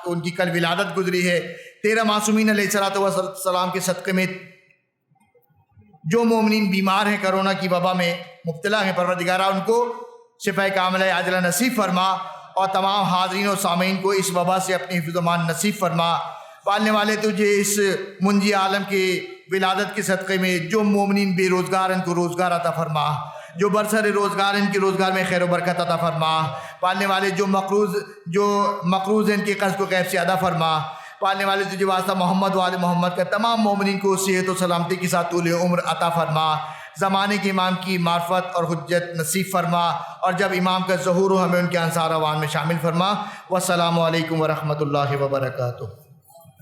ان کی کل ولادت گزری ہے، تیرا معصومین علیہ الصلوۃ والسلام کے صدقے میں جو مومنین بیمار ہیں، کرونا کی وبا میں مبتلا ہیں، پروردگارہ ان کو شفا کاملہ عاجلہ نصیب فرما، اور تمام حاضرین و سامعین کو اس وبا سے اپنی حفظ و امان نصیب فرما۔ پالنے والے تجھے اس منجی عالم کے ولادت کے صدقے میں جو مومنین بے روزگار ان کو روزگار عطا فرما، جو برسر روزگار ان کے روزگار میں خیر و برکت عطا فرما۔ پالنے والے جو مقروض ہیں ان کے قرض کو غیب سے ادا فرما۔ پالنے والے تجھے واسطہ محمد و آل محمد کا تمام مومنین کو صحت و سلامتی کے ساتھ طول عمر عطا فرما، زمانے کے امام کی معرفت اور حجت نصیب فرما، اور جب امام کا ظہور ہو ہمیں ان کے انصار عوان میں شامل فرما۔ والسلام علیکم ورحمۃ اللہ وبرکاتہ۔